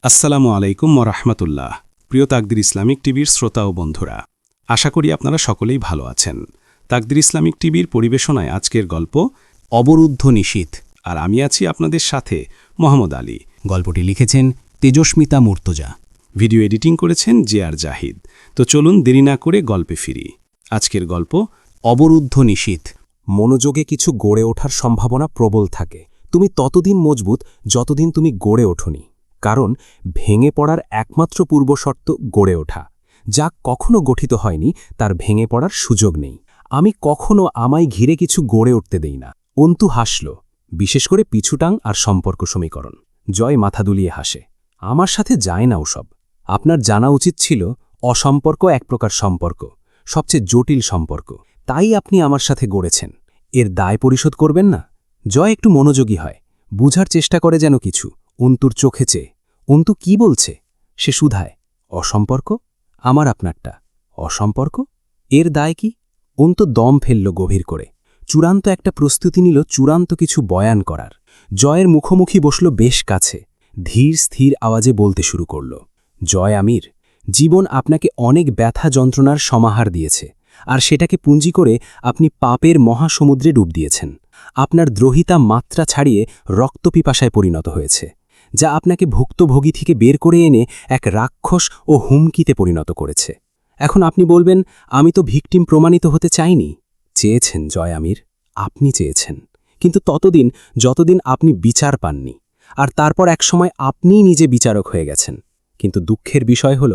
আসসালামু আলাইকুম ওরহমতুল্লাহ। প্রিয় তাকদির ইসলামিক টিভির শ্রোতা ও বন্ধুরা, আশা করি আপনারা সকলেই ভালো আছেন। তাকদির ইসলামিক টিভির পরিবেশনায় আজকের গল্প অবরুদ্ধ নিশীথ, আর আমি আছি আপনাদের সাথে মোহাম্মদ আলী। গল্পটি লিখেছেন তেজস্মিতা মুর্তজা। ভিডিও এডিটিং করেছেন জে.আর. জাহিদ। তো চলুন দেরি না করে গল্পে ফিরি। আজকের গল্প অবরুদ্ধ নিশীথ। মনোযোগে কিছু গড়ে ওঠার সম্ভাবনা প্রবল থাকে। তুমি ততদিন মজবুত যতদিন তুমি গড়ে ওঠোনি, কারণ ভেঙে পড়ার একমাত্র পূর্বশর্ত গড়ে ওঠা। যা কখনো গঠিত হয়নি তার ভেঙে পড়ার সুযোগ নেই। আমি কখনো আমায় ঘিরে কিছু গড়ে উঠতে দেই না। অন্তু হাসল, বিশেষ করে পিছুটাং আর সম্পর্ক সমীকরণ। জয় মাথা দুলিয়ে হাসে। আমার সাথে যায় না ওসব। আপনার জানা উচিত ছিল অসম্পর্ক এক প্রকার সম্পর্ক, সবচেয়ে জটিল সম্পর্ক। তাই আপনি আমার সাথে গড়েছেন। এর দায় পরিশোধ করবেন না? জয় একটু মনোযোগী হয়, বুঝার চেষ্টা করে যেন কিছু। অন্তুর চোখে চেয়ে। অন্তু কি বলছে? সে শুধায়, অসম্পর্ক? আমার আপনারটা অসম্পর্ক? এর দায় কি? অন্তু দম ফেলল গভীর করে। চূড়ান্ত একটা প্রস্তুতি নিল, চূড়ান্ত কিছু বয়ান করার। জয়ের মুখোমুখি বসল বেশ কাছে, ধীর স্থির আওয়াজে বলতে শুরু করল। জয় আমির, জীবন আপনাকে অনেক ব্যথা যন্ত্রণার সমাহার দিয়েছে, আর সেটাকে পুঁজি করে আপনি পাপের মহাসমুদ্রে ডুব দিয়েছেন। আপনার দ্রোহিতা মাত্রা ছাড়িয়ে রক্তপিপাসায় পরিণত হয়েছে, যা আপনাকে ভুক্তভোগী থেকে বের করে এনে এক রাক্ষস ও হুমকিতে পরিণত করেছে। এখন আপনি বলবেন, আমি তো ভিকটিম প্রমাণিত হতে চাইনি। চেয়েছেন জয় আমির, আপনি চেয়েছেন, কিন্তু ততদিন যতদিন আপনি বিচার পাননি। আর তারপর একসময় আপনিই নিজে বিচারক হয়ে গেছেন। কিন্তু দুঃখের বিষয় হল,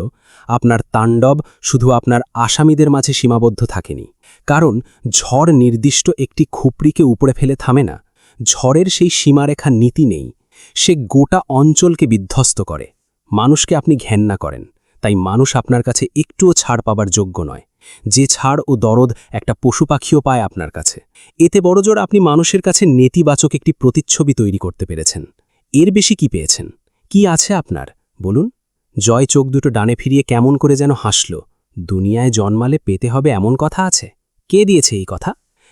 আপনার তাণ্ডব শুধু আপনার আসামিদের মাঝে সীমাবদ্ধ থাকেনি। কারণ ঝড় নির্দিষ্ট একটি খুপড়িকে উপড়ে ফেলে থামে না। ঝড়ের সেই সীমারেখা নীতি নেই। সে গোটা অঞ্চলকে বিধ্বস্ত করে। মানুষকে আপনি ঘেন্না করেন, তাই মানুষ আপনার কাছে একটুও ছাড় পাবার যোগ্য নয়। যে ছাড় ও দরদ একটা পশু পাখিও পায় আপনার কাছে। এতে বড়জোর আপনি মানুষের কাছে নেতিবাচক একটি প্রতিচ্ছবি তৈরি করতে পেরেছেন। এর বেশি কি পেয়েছেন? কি আছে আপনার, বলুন? জয় চোখ দুটো ডানে ফিরিয়ে কেমন করে যেন হাসল। দুনিয়ায় জন্মালে পেতে হবে এমন কথা আছে? কে দিয়েছে এই কথা?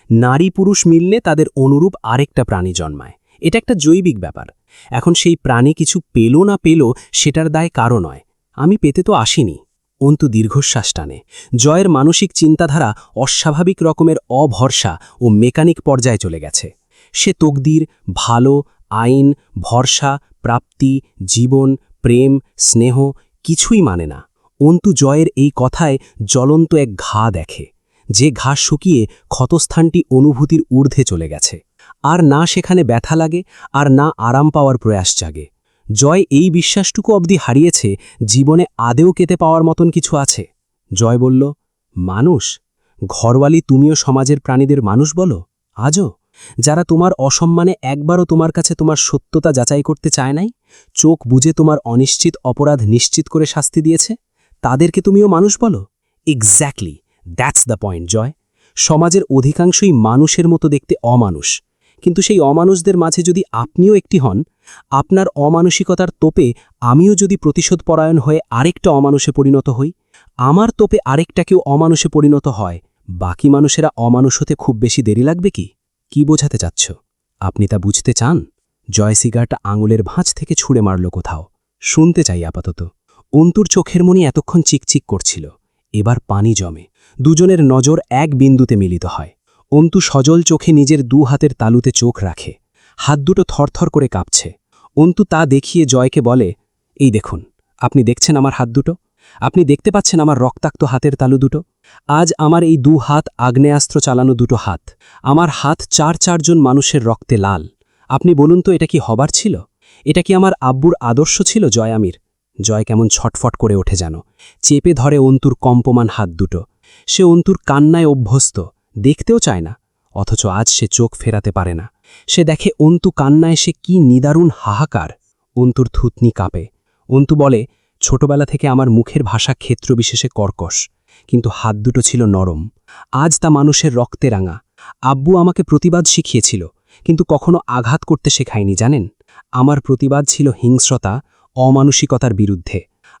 নারী পুরুষ মিললে তাদের অনুরূপ আরেকটা প্রাণী জন্মায়। এটা একটা জৈবিক ব্যাপার। এখন সেই প্রাণী কিছু পেল না পেল সেটার দায় কারও নয়। আমি পেতে তো আসিনি। অন্তু দীর্ঘশ্বাস টানে। জয়ের মানসিক চিন্তাধারা অস্বাভাবিক রকমের অভরসা ও মেকানিক পর্যায়ে চলে গেছে। সে তকদির, ভালো, আইন, ভরসা, প্রাপ্তি, জীবন, প্রেম, স্নেহ কিছুই মানে না। অন্তু জয়ের এই কথায় জ্বলন্ত এক ঘা দেখে, যে ঘা শুকিয়ে ক্ষতস্থানটি অনুভূতির ঊর্ধ্বে চলে গেছে। আর না সেখানে ব্যথা লাগে, আর না আরাম পাওয়ার প্রয়াস জাগে। জয় এই বিশ্বাসটুকু অবধি হারিয়েছে, জীবনে আদেও কেতে পাওয়ার মতন কিছু আছে। জয় বলল, মানুষ? ঘরওয়ালি তুমিও সমাজের প্রাণীদের মানুষ বলো? আজও? যারা তোমার অসম্মানে একবারও তোমার কাছে তোমার সত্যতা যাচাই করতে চায় নাই, চোখ বুজে তোমার অনিশ্চিত অপরাধ নিশ্চিত করে শাস্তি দিয়েছে, তাদেরকে তুমিও মানুষ বলো? এক্স্যাক্টলি, দ্যাটস দ্য পয়েন্ট জয়। সমাজের অধিকাংশই মানুষের মতো দেখতে অমানুষ। কিন্তু সেই অমানুষদের মাঝে যদি আপনিও একটি হন, আপনার অমানসিকতার তোপে আমিও যদি প্রতিশোধপরায়ণ হয়ে আরেকটা অমানুষে পরিণত হই, আমার তোপে আরেকটা কেউ অমানুষে পরিণত হয়, বাকি মানুষেরা অমানুষ হতে খুব বেশি দেরি লাগবে কি? কি বোঝাতে চাচ্ছ? আপনি তা বুঝতে চান? জয় সিগারটা আঙুলের ভাঁজ থেকে ছুঁড়ে মারল কোথাও। শুনতে চাই আপাতত। অন্তুর চোখের মনি এতক্ষণ চিকচিক করছিল, এবার পানি জমে। দুজনের নজর এক বিন্দুতে মিলিত হয়। অন্তু সজল চোখে নিজের দু হাতের তালুতে চোখ রাখে। হাত দুটো থরথর করে কাঁপছে। অন্তু তা দেখিয়ে জয়কে বলে, এই দেখুন, আপনি দেখছেন আমার হাত দুটো? আপনি দেখতে পাচ্ছেন আমার রক্তাক্ত হাতের তালু দুটো? আজ আমার এই দু হাত আগ্নেয়াস্ত্র চালানো দুটো হাত। আমার হাত চারজন মানুষের রক্তে লাল। আপনি বলুন তো, এটা কি হবার ছিল? এটা কি আমার আব্বুর আদর্শ ছিল জয় আমির? জয় কেমন ছটফট করে ওঠে যেন, চেপে ধরে অন্তুর কম্পমান হাত দুটো। সে অন্তুর কান্নায় অভ্যস্ত, দেখতেও চায় না, অথচ আজ সে চোখ ফেরাতে পারে না। সে দেখে অন্তু কান্নায় সে কি নিদারুণ হাহাকার। অন্তুর থুতনি কাঁপে। অন্তু বলে, ছোটবেলা থেকে আমার মুখের ভাষা ক্ষেত্রবিশেষে কর্কশ, কিন্তু হাত দুটো ছিল নরম। আজ তা মানুষের রক্তে রাঙা। আব্বু আমাকে প্রতিবাদ শিখিয়েছিল, কিন্তু কখনো আঘাত করতে শেখায়নি জানেন। আমার প্রতিবাদ ছিল হিংস্রতা, অমানসিকতার বিরুদ্ধে।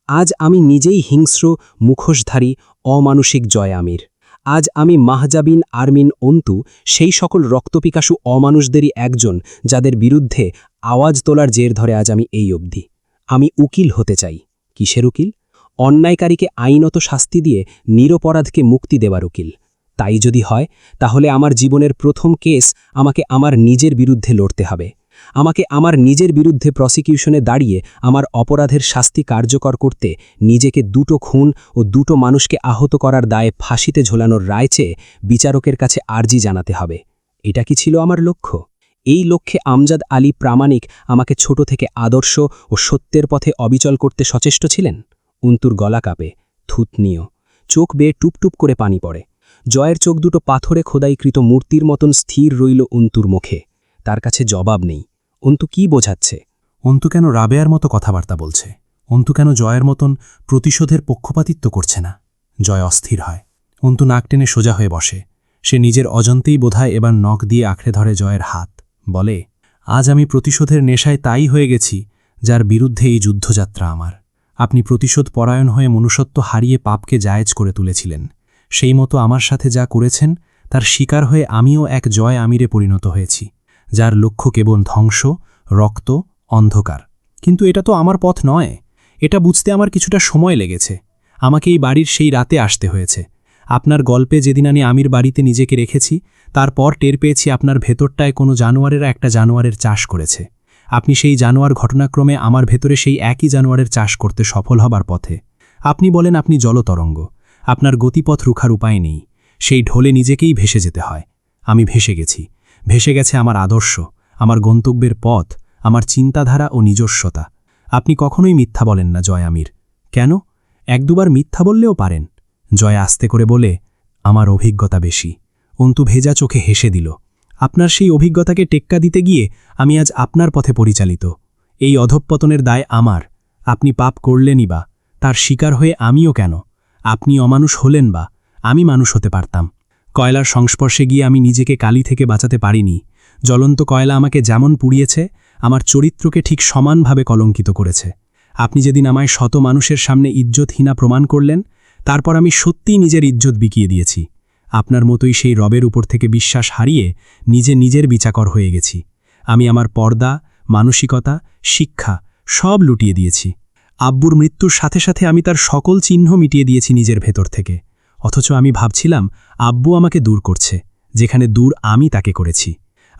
আজ আমি নিজেই হিংস্র, মুখোশধারী, অমানসিক জয় আমির। আজ আমি মাহজাবিন আরমিন অন্তু, সেই সকল রক্তপিকাসু অমানুষদেরই একজন, যাদের বিরুদ্ধে আওয়াজ তোলার জের ধরে আজ আমি এই অবধি। আমি উকিল হতে চাই। কিসের উকিল? অন্যায়কারীকে আইনত শাস্তি দিয়ে নিরপরাধকে মুক্তি দেওয়ার উকিল। তাই যদি হয় তাহলে আমার জীবনের প্রথম কেস আমাকে আমার নিজের বিরুদ্ধে লড়তে হবে। আমাকে আমার নিজের বিরুদ্ধে প্রসিকিউশনে দাঁড়িয়ে আমার অপরাধের শাস্তি কার্যকর করতে নিজেকে 2টো খুন ও 2টো মানুষকে আহত করার দায়ে ফাঁসিতে ঝোলানোর রায় চেয়ে বিচারকের কাছে আর্জি জানাতে হবে। এটা কি ছিল আমার লক্ষ্য? এই লক্ষ্যে আমজাদ আলী প্রামাণিক আমাকে ছোট থেকে আদর্শ ও সত্যের পথে অবিচল করতে সচেষ্ট ছিলেন। অন্তুর গলা কাঁপে, থুতনিও, চোখ বেয়ে টুপটুপ করে পানি পড়ে। জয়ের চোখ দুটো পাথরে খোদাইকৃত মূর্তির মতন স্থির রইল অন্তুর মুখে। তার কাছে জবাব নেই। অন্তু কি বোঝাচ্ছে? অন্তু কেন রাবেয়ার মতো কথাবার্তা বলছে? অন্তু কেন জয়ের মতন প্রতিশোধের পক্ষপাতিত্ব করছে না? জয় অস্থির হয়। অন্তু নাক টেনে সোজা হয়ে বসে। সে নিজের অজান্তেই বোধহয় এবার নখ দিয়ে আঁকড়ে ধরে জয়ের হাত। বলে, আজ আমি প্রতিশোধের নেশায় তাই হয়ে গেছি যার বিরুদ্ধে এই যুদ্ধযাত্রা আমার। আপনি প্রতিশোধ পরায়ণ হয়ে মনুষ্যত্ব হারিয়ে পাপকে জায়েজ করে তুলেছিলেন। সেই মতো আমার সাথে যা করেছেন তার শিকার হয়ে আমিও এক জয় আমিরে পরিণত হয়েছি, যার লক্ষ্য কেবল ধ্বংস, রক্ত, অন্ধকার। কিন্তু এটা তো আমার পথ নয়। এটা বুঝতে আমার কিছুটা সময় লেগেছে। আমাকে এই বাড়ির সেই রাতে আসতে হয়েছে। আপনার গল্পে যেদিন আমি আমির বাড়িতে নিজেকে রেখেছি, তারপর টের পেয়েছি আপনার ভেতরটায় কোনো জানোয়ারেরা একটা জানোয়ারের চাষ করেছে। আপনি সেই জানোয়ার ঘটনাক্রমে আমার ভেতরে সেই একই জানোয়ারের চাষ করতে সফল হবার পথে। আপনি বলেন আপনি জলতরঙ্গ, আপনার গতিপথ রুখার উপায় নেই, সেই ঢোলে নিজেকেই ভেসে যেতে হয়। আমি ভেসে গেছি। ভেসে গেছে আমার আদর্শ, আমার গন্তব্যের পথ, আমার চিন্তাধারা ও নিজস্বতা। আপনি কখনোই মিথ্যা বলেন না জয় আমির। কেন? 1-2বার মিথ্যা বললেও পারেন। জয় আস্তে করে বলে, আমার অভিজ্ঞতা বেশি। অন্তু ভেজা চোখে হেসে দিল। আপনার সেই অভিজ্ঞতাকে টেক্কা দিতে গিয়ে আমি আজ আপনার পথে পরিচালিত। এই অধঃপতনের দায় আমার। আপনি পাপ করলেনই বা, তার শিকার হয়ে আমিও কেন? আপনি অমানুষ হলেন বা, আমি মানুষ হতে পারতাম। কয়লার সংস্পর্শে গিয়ে আমি নিজেকে কালি থেকে বাঁচাতে পারিনি। জ্বলন্ত কয়লা আমাকে যেমন পুড়িয়েছে, আমার চরিত্রকে ঠিক সমানভাবে কলঙ্কিত করেছে। আপনি যেদিন আমায় শত মানুষের সামনে ইজ্জতহীনা প্রমাণ করলেন, তারপর আমি সত্যিই নিজের ইজ্জত বিকিয়ে দিয়েছি। আপনার মতোই সেই রবের উপর থেকে বিশ্বাস হারিয়ে নিজের বিচাকর হয়ে গেছি। আমি আমার পর্দা, মানসিকতা, শিক্ষা সব লুটিয়ে দিয়েছি। আব্বুর মৃত্যুর সাথে সাথে আমি তার সকল চিহ্ন মিটিয়ে দিয়েছি নিজের ভেতর থেকে। অথচ আমি ভাবছিলাম আব্বু আমাকে দূর করছে, যেখানে দূর আমি তাকে করেছি।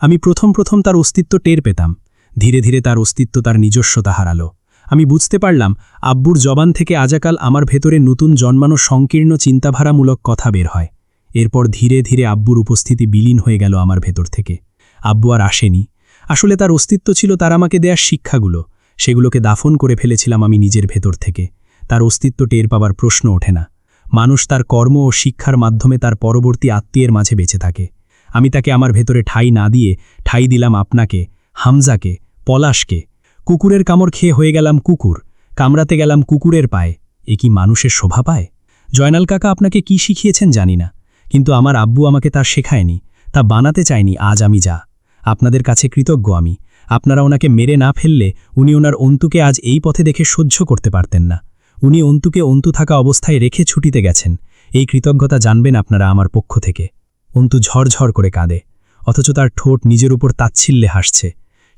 আমি প্রথম তার অস্তিত্ব টের পেতাম। ধীরে ধীরে তার অস্তিত্ব তার নিজস্বতা হারালো। আমি বুঝতে পারলাম আব্বুর জবান থেকে আজাকাল আমার ভেতরে নতুন জন্মানো সংকীর্ণ চিন্তাধারামূলক কথা বের হয়। এরপর ধীরে ধীরে আব্বুর উপস্থিতি বিলীন হয়ে গেল আমার ভেতর থেকে। আব্বু আর আসেনি। আসলে তার অস্তিত্ব ছিল তার আমাকে দেয়া শিক্ষাগুলো। সেগুলোকে দাফন করে ফেলেছিলাম আমি নিজের ভেতর থেকে। তার অস্তিত্ব টের পাবার প্রশ্ন ওঠে না। মানুষ তার কর্ম ও শিক্ষার মাধ্যমে তার পরবর্তী আত্মীয়ের মাঝে বেঁচে থাকে। আমি তাকে আমার ভেতরে ঠাঁই না দিয়ে ঠাঁই দিলাম আপনাকে, হামজাকে, পলাশকে। কুকুরের কামড় খেয়ে হয়ে গেলাম কুকুর, কামড়াতে গেলাম কুকুরের পায়ে। এ কি মানুষের শোভা পায়? জয়নাল কাকা আপনাকে কি শিখিয়েছেন জানি না, কিন্তু আমার আব্বু আমাকে তা শেখায়নি, তা বানাতে চায়নি। আজ আমি যা, আপনাদের কাছে কৃতজ্ঞ আমি। আপনারা ওনাকে মেরে না ফেললে উনি ওনার অন্তুকে আজ এই পথে দেখে সহ্য করতে পারতেন না। উনি অন্তুকে অন্তু থাকা অবস্থায় রেখে ছুটিতে গেছেন। এই কৃতজ্ঞতা জানবেন আপনারা আমার পক্ষ থেকে। অন্তু ঝরঝর করে কাঁদে, অথচ তার ঠোঁট নিজের উপর তাচ্ছিল্যে হাসছে।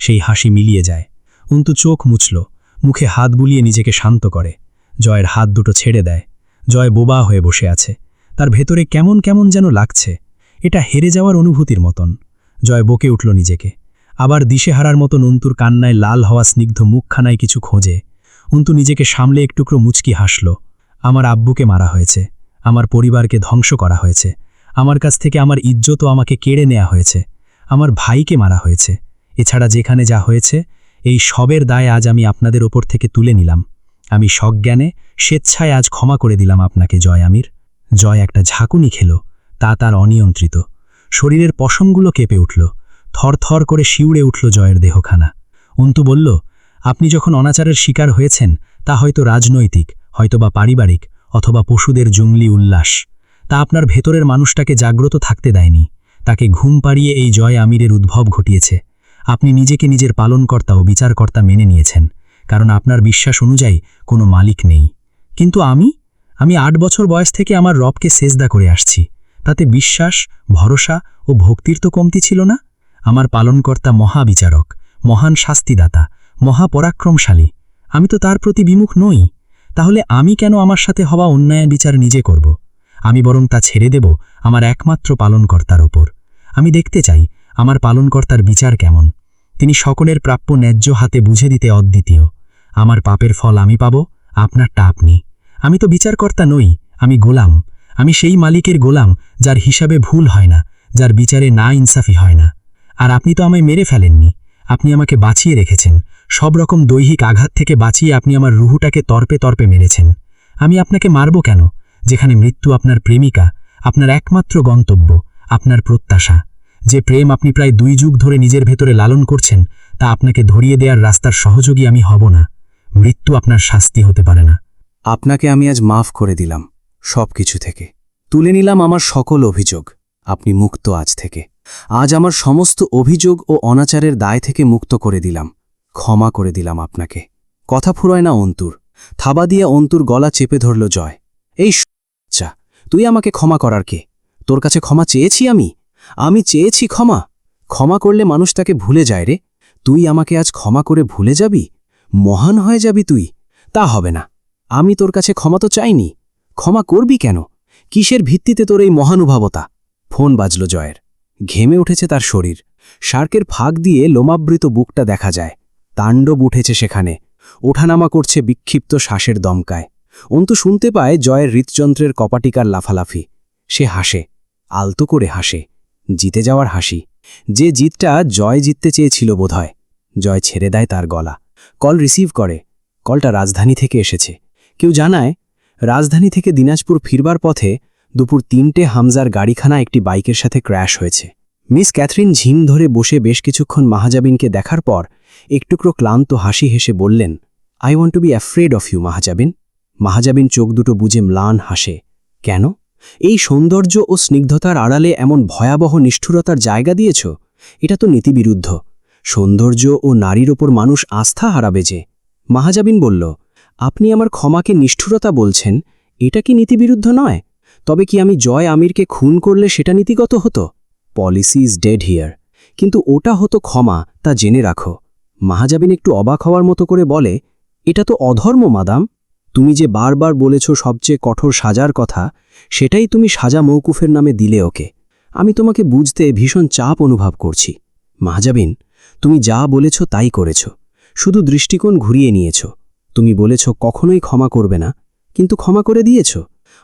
সেই হাসি মিলিয়ে যায়। অন্তু চোখ মুছল, মুখে হাত বুলিয়ে নিজেকে শান্ত করে। জয়ের হাত দুটো ছেড়ে দেয়। জয় বোবা হয়ে বসে আছে। তার ভেতরে কেমন কেমন যেন লাগছে। এটা হেরে যাওয়ার অনুভূতির মতন। জয় বকে উঠল নিজেকে। আবার দিশেহারার মতন অন্তুর কান্নায় লাল হওয়া স্নিগ্ধ মুখখানায় কিছু খোঁজে। অন্তু নিজেকে সামলে একটুকরো মুচকি হাসল। আমার আব্বুকে মারা হয়েছে, আমার পরিবারকে ধ্বংস করা হয়েছে, আমার কাছ থেকে আমার ইজ্জতও আমাকে কেড়ে নেওয়া হয়েছে, আমার ভাইকে মারা হয়েছে। এছাড়া যেখানে যা হয়েছে, এই সবের দায় আজ আমি আপনাদের ওপর থেকে তুলে নিলাম। আমি সজ্ঞানে স্বেচ্ছায় আজ ক্ষমা করে দিলাম আপনাকে জয় আমির। জয় একটা ঝাঁকুনি খেল, তা তার অনিয়ন্ত্রিত। শরীরের পশমগুলো কেঁপে উঠল, থরথর করে শিউড়ে উঠল জয়ের দেহখানা। অন্তু বলল, আপনি যখন অনাচারের শিকার হয়েছেন, তা হয়তো রাজনৈতিক, হয়তোবা পারিবারিক, অথবা পশুদের জঙ্গলি উল্লাস। তা আপনার ভেতরের মানুষটাকে জাগ্রত থাকতে দেয়নি। তাকে ঘুম পাড়িয়ে এই জয় আমিরের উদ্ভব ঘটিয়েছে। আপনি নিজেকে নিজের পালনকর্তা ও বিচারকর্তা মেনে নিয়েছেন, কারণ আপনার বিশ্বাস অনুযায়ী কোনো মালিক নেই। কিন্তু আমি 8 বছর বয়স থেকে আমার রবকে সেজদা করে আসছি। তাতে বিশ্বাস, ভরসা ও ভক্তির তো কমতি ছিল না। আমার পালনকর্তা মহাবিচারক, মহান শাস্তিদাতা, মহাপরাক্রমশালী। আমি তো তার প্রতি বিমুখ নই। তাহলে আমি কেন আমার সাথে হওয়া অন্যায়ের বিচার নিজে করব? আমি বরং তা ছেড়ে দেব আমার একমাত্র পালনকর্তার ওপর। আমি দেখতে চাই আমার পালনকর্তার বিচার কেমন। তিনি সকলের প্রাপ্য ন্যায্য হাতে বুঝে দিতে অদ্বিতীয়। আমার পাপের ফল আমি পাব, আপনারটা আপনি। আমি তো বিচারকর্তা নই, আমি গোলাম। আমি সেই মালিকের গোলাম যার হিসাবে ভুল হয় না, যার বিচারে না ইনসাফি হয় না। আর আপনি তো আমায় মেরে ফেলেননি, আপনি আমাকে বাঁচিয়ে রেখেছেন। সব রকম দৈহিক আঘাত থেকে বাঁচিয়ে আপনি আমার রুহুটাকে তর্পে তর্পে মেরেছেন। আমি আপনাকে মারব কেন, যেখানে মৃত্যু আপনার প্রেমিকা, আপনার একমাত্র গন্তব্য, আপনার প্রত্যাশা। যে প্রেম আপনি প্রায় 2 যুগ ধরে নিজের ভেতরে লালন করছেন, তা আপনাকে ধরিয়ে দেওয়ার রাস্তার সহযোগী আমি হব না। মৃত্যু আপনার শাস্তি হতে পারে না। আপনাকে আমি আজ মাফ করে দিলাম সব কিছু থেকে। তুলে নিলাম আমার সকল অভিযোগ। আপনি মুক্ত আজ থেকে। আজ আমার সমস্ত অভিযোগ ও অনাচারের দায় থেকে মুক্ত করে দিলাম। ক্ষমা করে দিলাম আপনাকে। কথা ফুরোয় না অন্তুর। থাবা দিয়ে অন্তুর গলা চেপে ধরল জয়। এই আচ্ছা, তুই আমাকে ক্ষমা করার কে? তোর কাছে ক্ষমা চেয়েছি আমি চেয়েছি ক্ষমা। ক্ষমা করলে মানুষ তাকে ভুলে যায় রে। তুই আমাকে আজ ক্ষমা করে ভুলে যাবি? মহান হয়ে যাবি তুই? তা হবে না। আমি তোর কাছে ক্ষমা তো চাইনি। ক্ষমা করবি কেন? কিসের ভিত্তিতে তোর এই মহানুভবতা? ফোন বাজল জয়ের। ঘেমে উঠেছে তার শরীর। শার্কের ফাঁক দিয়ে লোমাবৃত বুকটা দেখা যায়। তাণ্ডব উঠেছে সেখানে। ওঠানামা করছে বিক্ষিপ্ত শ্বাসের দমকায়। অন্তু শুনতে পায় জয়ের হৃৎযন্ত্রের কপাটিকার লাফালাফি। সে হাসে, আলতো করে হাসে। জিতে যাওয়ার হাসি। যে জিতটা জয় জিততে চেয়েছিল বোধহয়। জয় ছেড়ে দেয় তার গলা। কল রিসিভ করে। কলটা রাজধানী থেকে এসেছে। কেউ জানায়, রাজধানী থেকে দিনাজপুর ফিরবার পথে দুপুর 3টে হামজার গাড়িখানা একটি বাইকের সাথে ক্র্যাশ হয়েছে। মিস ক্যাথরিন ঝিম ধরে বসে বেশ কিছুক্ষণ মাহাজাবিনকে দেখার পর একটুকরো ক্লান্ত হাসি হেসে বললেন, I want to be afraid of you Mahajabin. Mahajabin চোখ দুটো বুজে ম্লান হাসে। কেন? এই সৌন্দর্য ও স্নিগ্ধতার আড়ালে এমন ভয়াবহ নিষ্ঠুরতার জায়গা দিয়েছ? এটা তো নীতিবিরুদ্ধ। সৌন্দর্য ও নারীর ওপর মানুষ আস্থা হারাবে যে। মাহাজাবিন বলল, আপনি আমার ক্ষমাকে নিষ্ঠুরতা বলছেন, এটা কি নীতিবিরুদ্ধ নয়? তবে কি আমি জয় আমিরকে খুন করলে সেটা নীতিগত হতো? Policy is dead here. কিন্তু ওটা হতো ক্ষমা, তা জেনে রাখো। মাহাজাবিন একটু অবাক হওয়ার মতো করে বলে, এটা তো অধর্ম মাদাম। তুমি যে বারবার বলেছ সবচেয়ে কঠোর সাজার কথা, সেটাই তুমি সাজা মৌকুফের নামে দিলে ওকে। আমি তোমাকে বুঝতে ভীষণ চাপ অনুভব করছি। মাহাজাবিন, তুমি যা বলেছ তাই করেছ, শুধু দৃষ্টিকোণ ঘুরিয়ে নিয়েছ। তুমি বলেছ কখনোই ক্ষমা করবে না, কিন্তু ক্ষমা করে দিয়েছ।